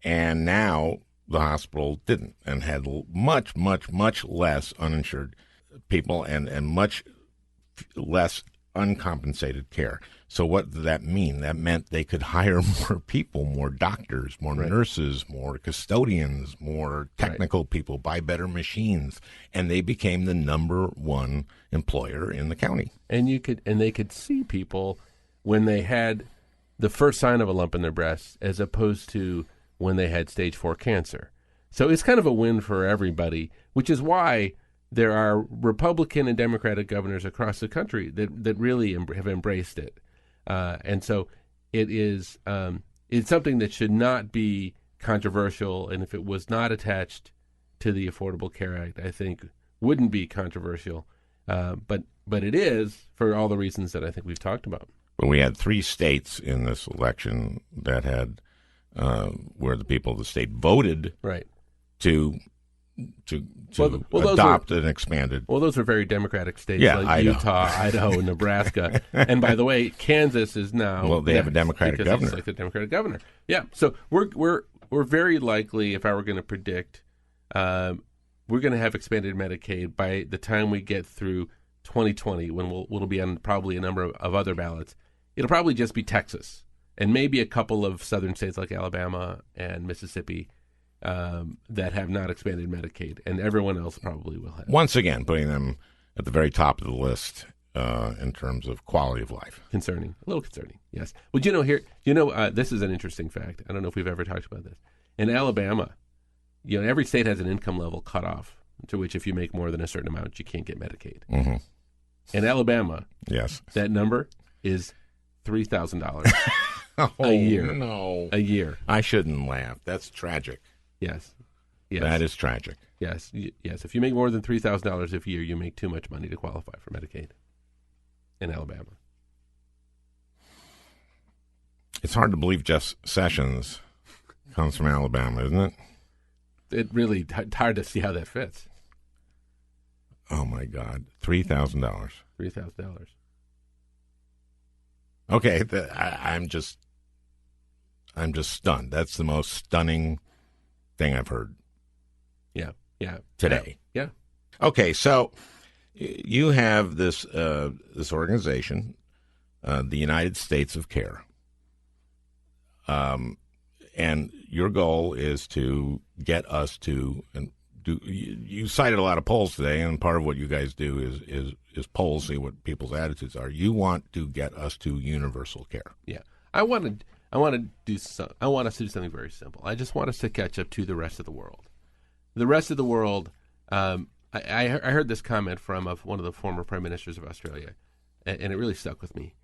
And now the hospital didn't and had much, much, much less uninsured people and much less uncompensated care. So what did that mean? That meant they could hire more people, more doctors, more nurses, more custodians, more technical people, buy better machines, and they became the number one employer in the county. And they could see people when they had the first sign of a lump in their breast, as opposed to when they had stage 4 cancer. So it's kind of a win for everybody, which is why there are Republican and Democratic governors across the country that really have embraced it. And so it's something that should not be controversial. And if it was not attached to the Affordable Care Act, I think wouldn't be controversial. But it is for all the reasons that I think we've talked about. But we had 3 states in this election that had where the people of the state voted to adopt an expanded. Well, those are very Democratic states, like Idaho. Utah, Idaho, and Nebraska. And by the way, Kansas is now. Well, they have a Democratic governor. Like the Democratic governor. Yeah. So we're very likely, if I were going to predict, we're going to have expanded Medicaid by the time we get through 2020, when we'll be on probably a number of other ballots. It'll probably just be Texas and maybe a couple of southern states like Alabama and Mississippi that have not expanded Medicaid, and everyone else probably will have. Once again, putting them at the very top of the list in terms of quality of life. Concerning, a little concerning, yes. Well, this is an interesting fact. I don't know if we've ever talked about this. In Alabama, every state has an income level cutoff to which if you make more than a certain amount, you can't get Medicaid. Mm-hmm. In Alabama, yes, that number is $3,000 a year. No, a year. I shouldn't laugh. That's tragic. Yes. That is tragic. Yes. If you make more than $3,000 a year, you make too much money to qualify for Medicaid in Alabama. It's hard to believe Jeff Sessions comes from Alabama, isn't it? It really hard to see how that fits. Oh my God, $3,000. $3,000. Okay, I'm just stunned. That's the most stunning thing I've heard. Yeah. Today. Yeah. Okay, so you have this organization, the United States of Care, and your goal is to get us to and do. You cited a lot of polls today, and part of what you guys do is polls, see what people's attitudes are. You want to get us to universal care. Yeah, I want us to do something very simple. I just want us to catch up to the rest of the world. The rest of the world. I heard this comment from one of the former prime ministers of Australia, and it really stuck with me.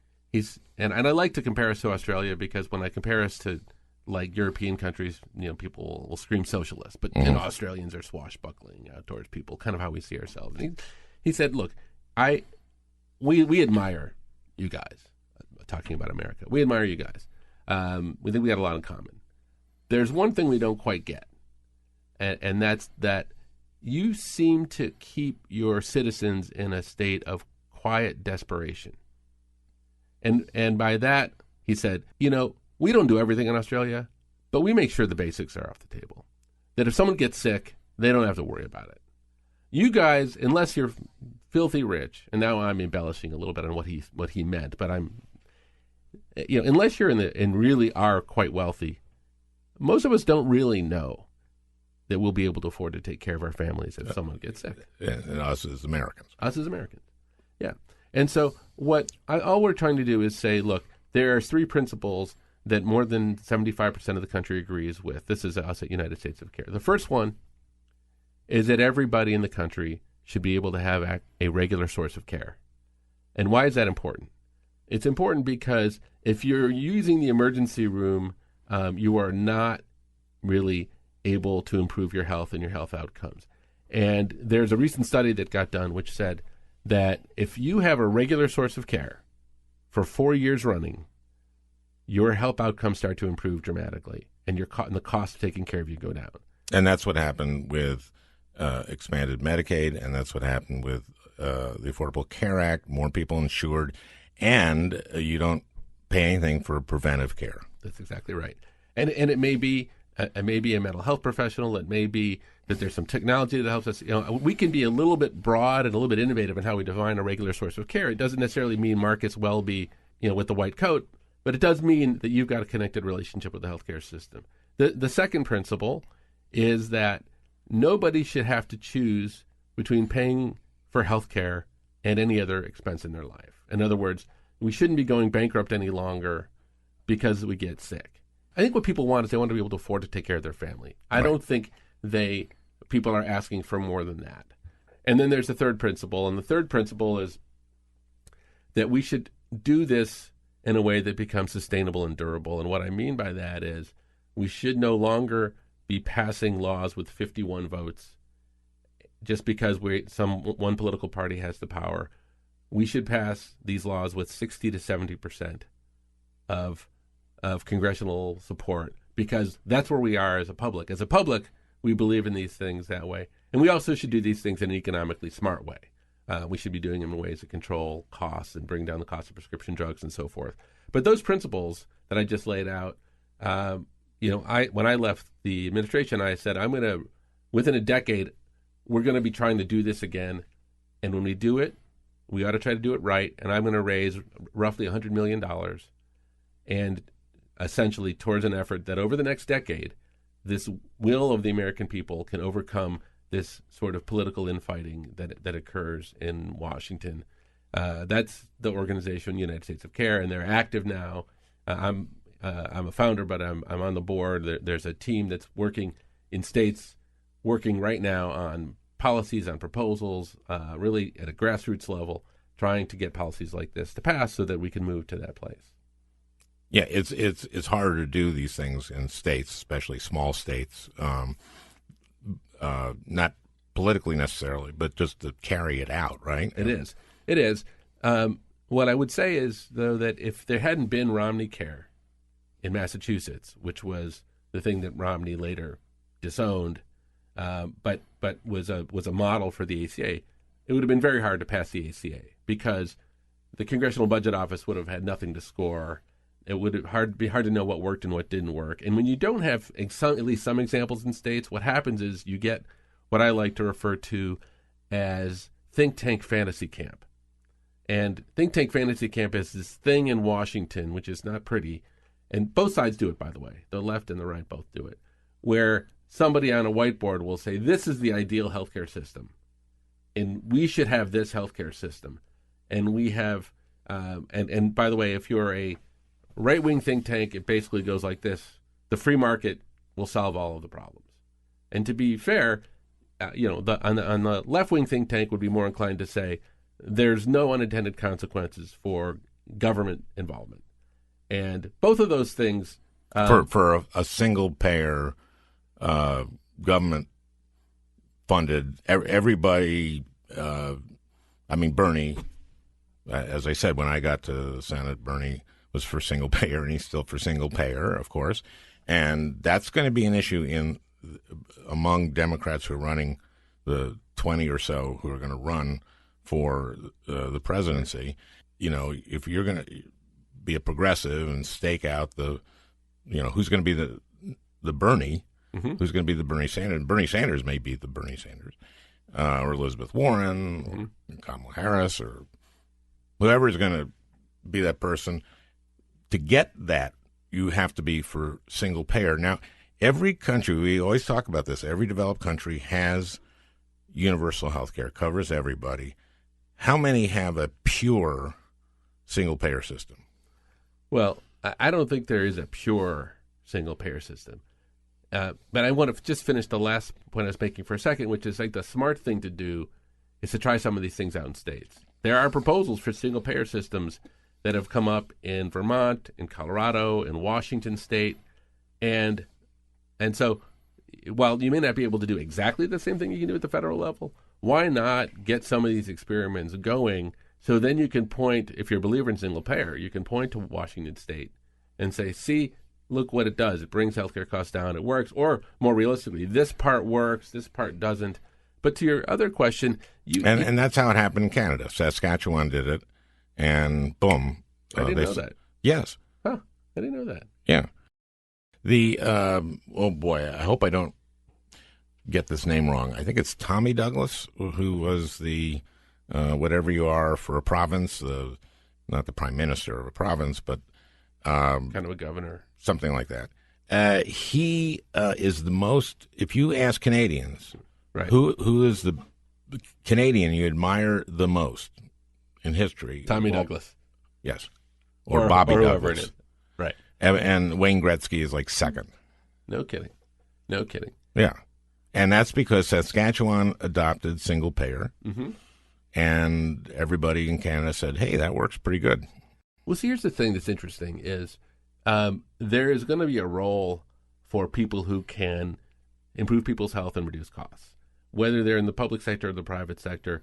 And I like to compare us to Australia because when I compare us to like European countries, people will scream socialist, but Australians are swashbuckling towards people, kind of how we see ourselves. And he said, "Look, we admire you guys." Talking about America, we admire you guys. We think we got a lot in common. There's one thing we don't quite get, and that's that you seem to keep your citizens in a state of quiet desperation. And by that, he said, we don't do everything in Australia, but we make sure the basics are off the table. That if someone gets sick, they don't have to worry about it. You guys, unless you're filthy rich, and now I'm embellishing a little bit on what he meant, but unless you're and really are quite wealthy, most of us don't really know that we'll be able to afford to take care of our families if someone gets sick. And us as Americans. Yeah. And so all we're trying to do is say, look, there are 3 principles that more than 75% of the country agrees with. This is us at United States of Care. The first one is that everybody in the country should be able to have a regular source of care. And why is that important? It's important because if you're using the emergency room, you are not really able to improve your health and your health outcomes. And there's a recent study that got done which said that if you have a regular source of care for 4 years running, your health outcomes start to improve dramatically, and the cost of taking care of you go down. And that's what happened with expanded Medicaid, and that's what happened with the Affordable Care Act, more people insured, and you don't pay anything for preventive care. That's exactly right. And it may be It may be a mental health professional. It may be that there's some technology that helps us. We can be a little bit broad and a little bit innovative in how we define a regular source of care. It doesn't necessarily mean Marcus Welby, with the white coat, but it does mean that you've got a connected relationship with the healthcare system. The second principle is that nobody should have to choose between paying for healthcare and any other expense in their life. In other words, we shouldn't be going bankrupt any longer because we get sick. I think what people want is they want to be able to afford to take care of their family. I don't think people are asking for more than that. And then there's the third principle, and the third principle is that we should do this in a way that becomes sustainable and durable. And what I mean by that is we should no longer be passing laws with 51 votes just because one political party has the power. We should pass these laws with 60 to 70% of congressional support, because that's where we are as a public. As a public, we believe in these things that way. And we also should do these things in an economically smart way. We should be doing them in ways that control costs and bring down the cost of prescription drugs and so forth. But those principles that I just laid out, when I left the administration, I said, within a decade, we're going to be trying to do this again. And when we do it, we ought to try to do it right. And I'm going to raise roughly $100 million and essentially towards an effort that over the next decade, this will of the American people can overcome this sort of political infighting that occurs in Washington. That's the organization United States of Care, and they're active now. I'm a founder, but I'm on the board. There's a team that's working in states, working right now on policies, on proposals, really at a grassroots level, trying to get policies like this to pass so that we can move to that place. Yeah, it's harder to do these things in states, especially small states, not politically necessarily, but just to carry it out, right? It is. What I would say is, though, that if there hadn't been Romney Care in Massachusetts, which was the thing that Romney later disowned, but was a model for the ACA, it would have been very hard to pass the ACA because the Congressional Budget Office would have had nothing to score. It would be hard to know what worked and what didn't work. And when you don't have at least some examples in states, what happens is you get what I like to refer to as think tank fantasy camp. And think tank fantasy camp is this thing in Washington, which is not pretty, and both sides do it, by the way. The left and the right both do it, where somebody on a whiteboard will say, this is the ideal healthcare system, and we should have this healthcare system. And we have, and by the way, if you're a right-wing think tank, it basically goes like this: the free market will solve all of the problems. And to be fair, on the left-wing think tank would be more inclined to say there's no unintended consequences for government involvement. And both of those things... for a single-payer, government-funded, everybody... Bernie, as I said, when I got to the Senate, Bernie was for single payer, and he's still for single payer, of course. And that's going to be an issue among Democrats who are running, the 20 or so who are going to run for the presidency. If you're going to be a progressive and stake out who's going to be the Bernie, who's going to be the Bernie Sanders. Bernie Sanders may be the Bernie Sanders, or Elizabeth Warren, or Kamala Harris, or whoever is going to be that person. To get that, you have to be for single payer. Now, every country, we always talk about this, every developed country has universal health care, covers everybody. How many have a pure single payer system? Well, I don't think there is a pure single payer system. But I want to just finish the last point I was making for a second, which is like the smart thing to do is to try some of these things out in states. There are proposals for single payer systems that have come up in Vermont, in Colorado, in Washington State. And so while you may not be able to do exactly the same thing you can do at the federal level, why not get some of these experiments going so then you can point, if you're a believer in single payer, you can point to Washington State and say, see, look what it does. It brings healthcare costs down. It works. Or more realistically, this part works, this part doesn't. But to your other question... And that's how it happened in Canada. Saskatchewan did it. And boom. I didn't know that. Yes. Huh. I didn't know that. Yeah. Oh boy, I hope I don't get this name wrong. I think it's Tommy Douglas, who was the whatever you are for a province, not the prime minister of a province, but kind of a governor, something like that. He is the most. If you ask Canadians, right, who is the Canadian you admire the most in history? Tommy Douglas, yes, or Bobby or Douglas, right, and Wayne Gretzky is like second. No kidding. Yeah, and that's because Saskatchewan adopted single payer, and everybody in Canada said, "Hey, that works pretty good." Well, see, here's the thing that's interesting is there is going to be a role for people who can improve people's health and reduce costs, whether they're in the public sector or the private sector.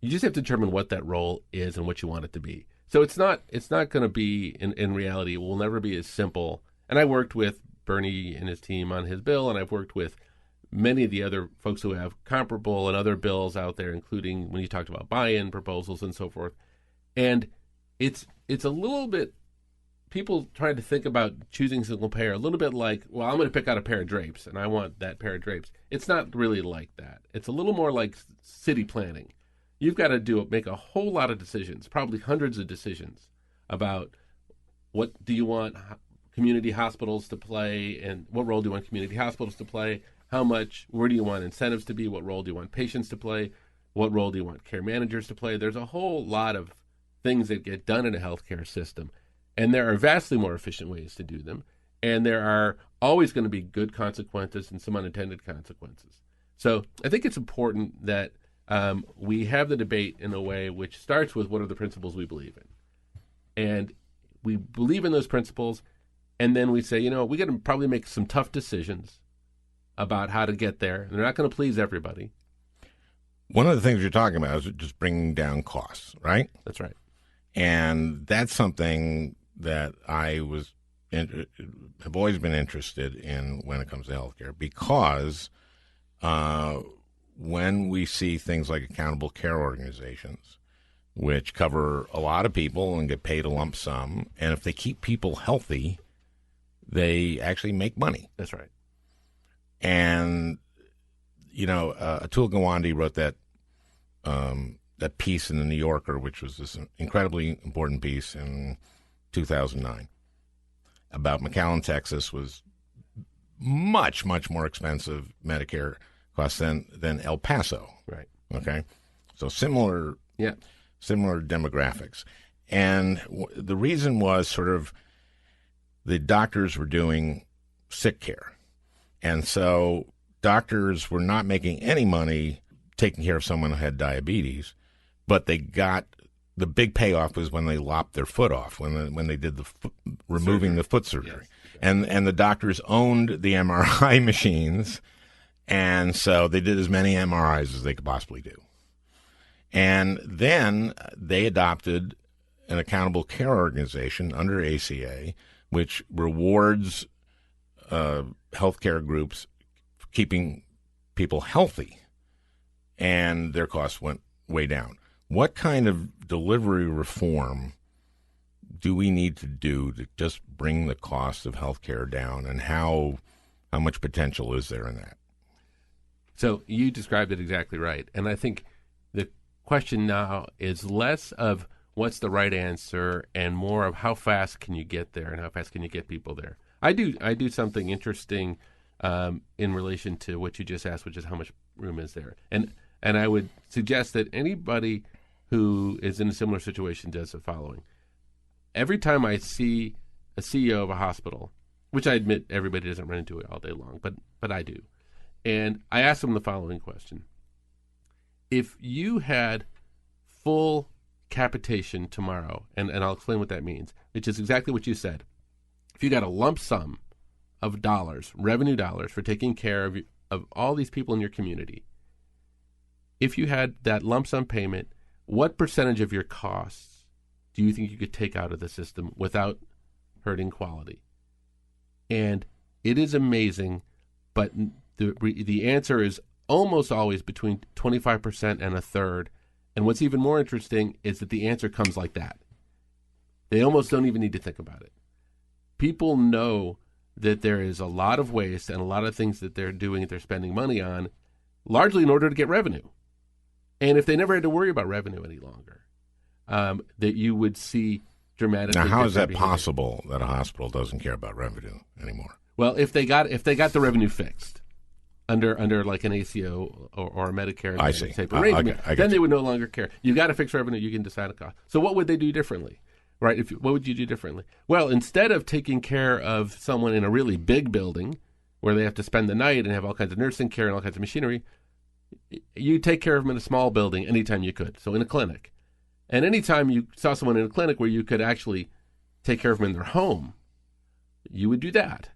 You just have to determine what that role is and what you want it to be. So it's not going to be, in reality, it will never be as simple. And I worked with Bernie and his team on his bill, and I've worked with many of the other folks who have comparable and other bills out there, including when you talked about buy-in proposals and so forth. And it's a little bit, people trying to think about choosing single payer, a little bit like, well, I'm going to pick out a pair of drapes, and I want that pair of drapes. It's not really like that. It's a little more like city planning. You've got to make a whole lot of decisions, probably hundreds of decisions, about what do you want community hospitals to play, and what role do you want community hospitals to play, how much, where do you want incentives to be, what role do you want patients to play, what role do you want care managers to play. There's a whole lot of things that get done in a healthcare system, and there are vastly more efficient ways to do them, and there are always going to be good consequences and some unintended consequences. So I think it's important that we have the debate in a way which starts with what are the principles we believe in. And we believe in those principles, and then we say, we got to probably make some tough decisions about how to get there. And they're not going to please everybody. One of the things you're talking about is just bringing down costs, right? That's right. And that's something that I have always been interested in when it comes to healthcare, because when we see things like accountable care organizations, which cover a lot of people and get paid a lump sum, and if they keep people healthy, they actually make money. That's right. And Atul Gawande wrote that piece in the New Yorker, which was this incredibly important piece in 2009 about McAllen, Texas, was much, much more expensive Medicare costs than El Paso. Right. Okay. So similar demographics. And the reason was sort of the doctors were doing sick care. And so doctors were not making any money taking care of someone who had diabetes, but they got the big payoff was when they lopped their foot off, when they did removing the foot surgery. Yes. And the doctors owned the MRI machines, and so they did as many MRIs as they could possibly do. And then they adopted an accountable care organization under ACA, which rewards healthcare groups for keeping people healthy, and their costs went way down. What kind of delivery reform do we need to do to just bring the cost of healthcare down, and how much potential is there in that? So you described it exactly right. And I think the question now is less of what's the right answer and more of how fast can you get there and how fast can you get people there. I do something interesting in relation to what you just asked, which is how much room is there. And I would suggest that anybody who is in a similar situation does the following. Every time I see a CEO of a hospital, which I admit everybody doesn't run into it all day long, but I do, and I ask them the following question. If you had full capitation tomorrow, and I'll explain what that means, which is exactly what you said. If you got a lump sum of dollars, revenue dollars, for taking care of all these people in your community, if you had that lump sum payment, what percentage of your costs do you think you could take out of the system without hurting quality? And it is amazing, but the answer is almost always between 25% and a third. And what's even more interesting is that the answer comes like that. They almost don't even need to think about it. People know that there is a lot of waste and a lot of things that they're doing, that they're spending money on, largely in order to get revenue. And if they never had to worry about revenue any longer, that you would see dramatically. Now, how is that behavior. possible that a hospital doesn't care about revenue anymore? Well, if they got the revenue fixed under like an ACO or a Medicare and Medicaid type arrangement, then they would no longer care. You got to fix revenue. You can decide a cost. So what would they do differently? Right? What would you do differently? Well, instead of taking care of someone in a really big building where they have to spend the night and have all kinds of nursing care and all kinds of machinery, you take care of them in a small building anytime you could. So in a clinic. And anytime you saw someone in a clinic where you could actually take care of them in their home, you would do that.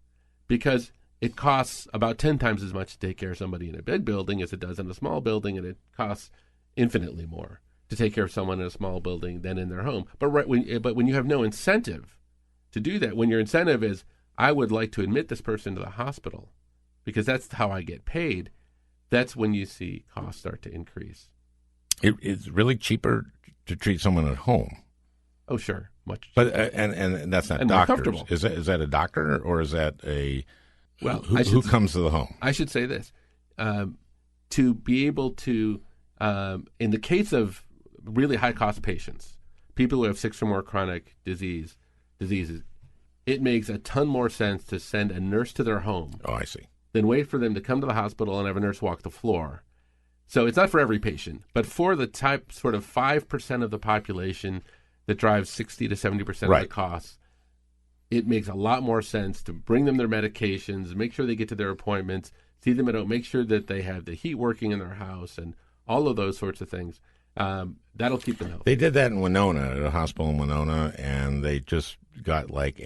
Because it costs about 10 times as much to take care of somebody in a big building as it does in a small building, and it costs infinitely more to take care of someone in a small building than in their home. But when you have no incentive to do that, when your incentive is, I would like to admit this person to the hospital because that's how I get paid, that's when you see costs start to increase. It's really cheaper to treat someone at home. Oh, sure, much. But and that's not and doctors. Is that a doctor or is that a who comes to the home? I should say this: to be able to, in the case of really high cost patients, people who have 6 or more chronic diseases, it makes a ton more sense to send a nurse to their home. Oh, I see. Than wait for them to come to the hospital and have a nurse walk the floor. So it's not for every patient, but for the sort of 5% of the population that drives 60 to 70% of the costs, it makes a lot more sense to bring them their medications, make sure they get to their appointments, see them at home, make sure that they have the heat working in their house and all of those sorts of things. That'll keep them healthy. They did that in Winona, at a hospital in Winona, and they just got like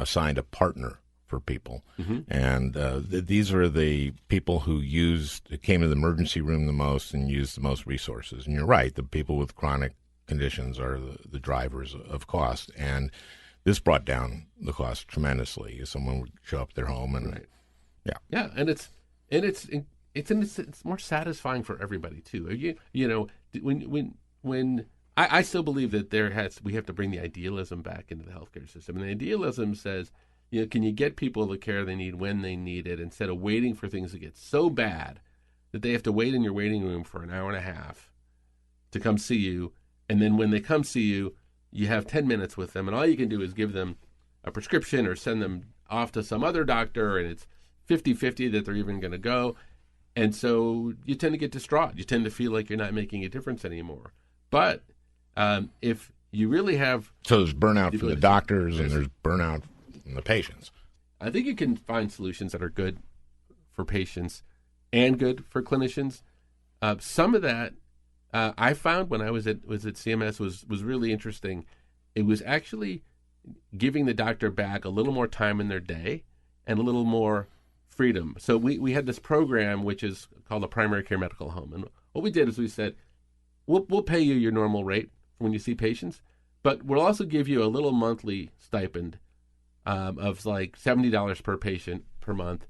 signed a partner for people. Mm-hmm. And these are the people who came to the emergency room the most and used the most resources. And you're right, the people with chronic conditions are the drivers of cost. And this brought down the cost tremendously. Someone would show up at their home and and it's more satisfying for everybody too. When I still believe that we have to bring the idealism back into the healthcare system, and the idealism says, can you get people the care they need when they need it instead of waiting for things to get so bad that they have to wait in your waiting room for an hour and a half to come see you, and then when they come see you, you have 10 minutes with them, and all you can do is give them a prescription or send them off to some other doctor, and it's 50-50 that they're even going to go. And so you tend to get distraught. You tend to feel like you're not making a difference anymore. But if you really have... So there's burnout for the doctors and there's burnout from the patients. I think you can find solutions that are good for patients and good for clinicians. Some of that I found when I was at CMS was really interesting. It was actually giving the doctor back a little more time in their day and a little more freedom. So we had this program which is called a primary care medical home, and what we did is we said, we'll pay you your normal rate when you see patients, but we'll also give you a little monthly stipend of like $70 per patient per month,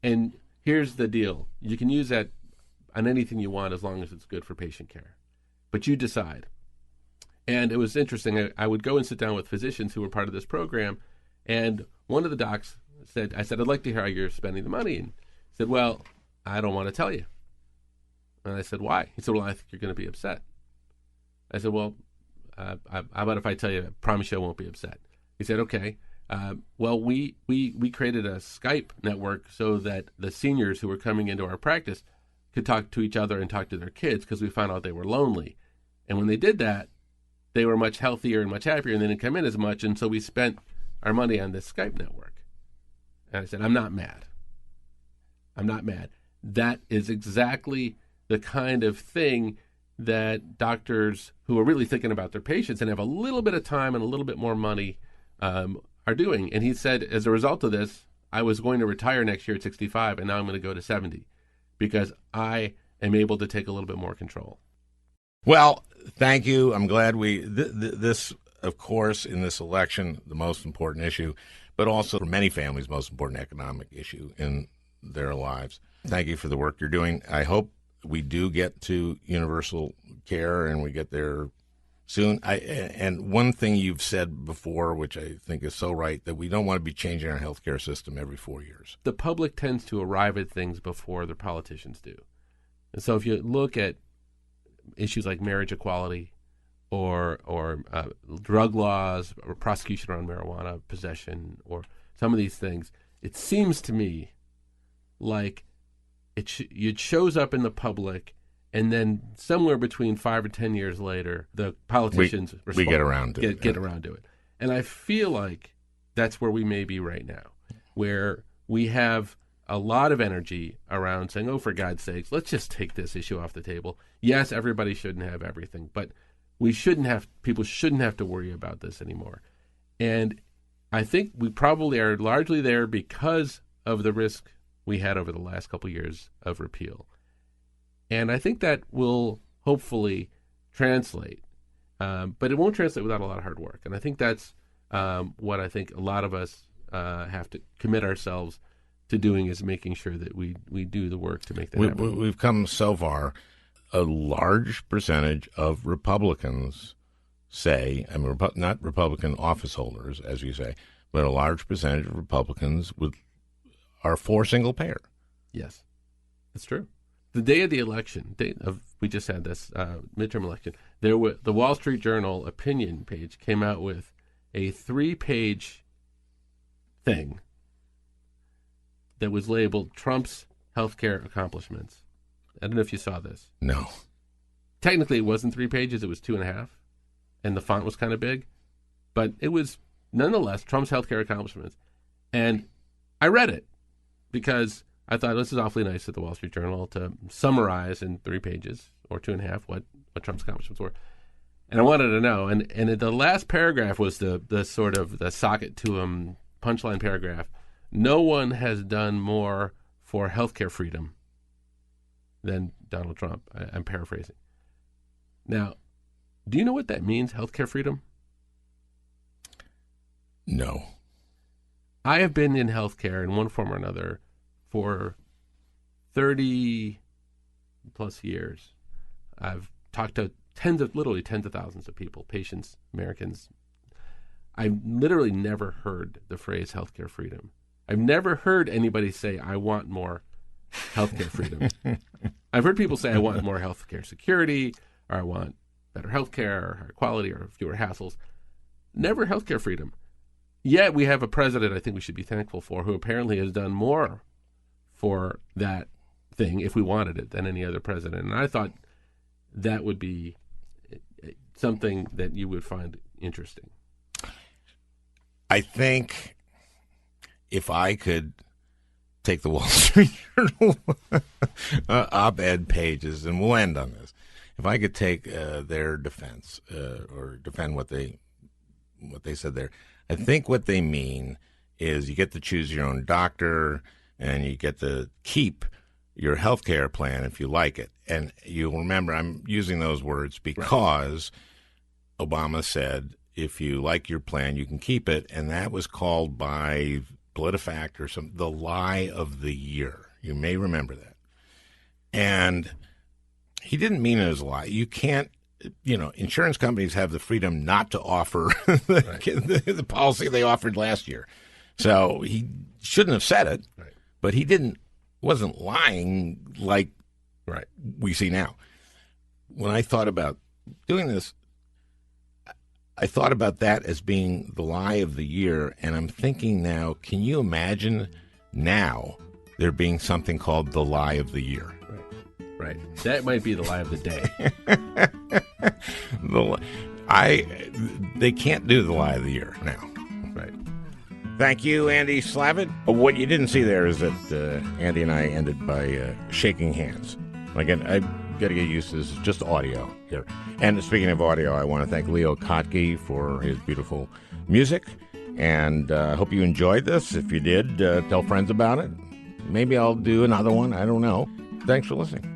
and here's the deal: you can use that on anything you want as long as it's good for patient care, but you decide. And it was interesting. I would go and sit down with physicians who were part of this program, and one of the docs said, I'd like to hear how you're spending the money. And he said, well, I don't want to tell you. And I said, why? He said, well, I think you're going to be upset. I said, well, how about if I tell you, I promise you I won't be upset. He said, okay. Well, we created a Skype network so that the seniors who were coming into our practice could talk to each other and talk to their kids because we found out they were lonely. And when they did that, they were much healthier and much happier, and they didn't come in as much. And so we spent our money on this Skype network. And I said, I'm not mad. I'm not mad. That is exactly the kind of thing that doctors who are really thinking about their patients and have a little bit of time and a little bit more money are doing. And he said, as a result of this, I was going to retire next year at 65, and now I'm going to go to 70 because I am able to take a little bit more control. Well, thank you. I'm glad this, of course, in this election, the most important issue, but also for many families, most important economic issue in their lives. Thank you for the work you're doing. I hope we do get to universal care and we get there soon. And one thing you've said before, which I think is so right, that we don't want to be changing our healthcare system every 4 years. The public tends to arrive at things before the politicians do. And so if you look at issues like marriage equality or drug laws or prosecution around marijuana possession or some of these things, it seems to me like it shows up in the public, and then somewhere between 5 or 10 years later, the politicians we get around to get around to it. And I feel like that's where we may be right now, where we have a lot of energy around saying, oh, for God's sakes, let's just take this issue off the table. Yes, everybody shouldn't have everything, but people shouldn't have to worry about this anymore. And I think we probably are largely there because of the risk we had over the last couple of years of repeal. And I think that will hopefully translate, but it won't translate without a lot of hard work. And I think that's what I think a lot of us have to commit ourselves to doing, is making sure that we do the work to make that happen. We've come so far. A large percentage of Republicans say, I mean, not Republican office holders, as you say, but a large percentage of Republicans are for single payer. Yes, that's true. The day of the election, we just had this midterm election, the Wall Street Journal opinion page came out with a 3-page thing that was labeled Trump's healthcare accomplishments. I don't know if you saw this. No. Technically, it wasn't 3 pages. It was 2.5. And the font was kind of big. But it was, nonetheless, Trump's healthcare accomplishments. And I read it because I thought this is awfully nice at the Wall Street Journal to summarize in 3 pages or 2.5 what Trump's accomplishments were. And I wanted to know. And the last paragraph was the sort of the socket to him punchline paragraph. No one has done more for healthcare freedom than Donald Trump. I'm paraphrasing. Now, do you know what that means, healthcare freedom? No. I have been in healthcare in one form or another for 30 plus years. I've talked to literally tens of thousands of people, patients, Americans. I've literally never heard the phrase healthcare freedom. I've never heard anybody say, I want more healthcare freedom. I've heard people say, I want more healthcare security, or I want better healthcare, or higher quality, or fewer hassles. Never healthcare freedom. Yet we have a president I think we should be thankful for, who apparently has done more for that thing, if we wanted it, than any other president. And I thought that would be something that you would find interesting. I think if I could take the Wall Street Journal op-ed pages, and we'll end on this, if I could take their defense or defend what they said there, I think what they mean is you get to choose your own doctor and you get to keep your health care plan if you like it. And you'll remember I'm using those words because Obama said if you like your plan, you can keep it. And that was called by PolitiFact or the lie of the year. You may remember that. And he didn't mean it as a lie. You can't, insurance companies have the freedom not to offer the policy they offered last year. So he shouldn't have said it, but he wasn't lying like we see now. When I thought about doing this, I thought about that as being the lie of the year, and I'm thinking now, can you imagine now there being something called the lie of the year? Right. That might be the lie of the day. They can't do the lie of the year now. Right. Thank you, Andy Slavitt. What you didn't see there is that Andy and I ended by shaking hands. Again, I got to get used to this. It's just audio here. And speaking of audio, I want to thank Leo Kotke for his beautiful music. And I hope you enjoyed this. If you did, tell friends about it. Maybe I'll do another one. I don't know. Thanks for listening.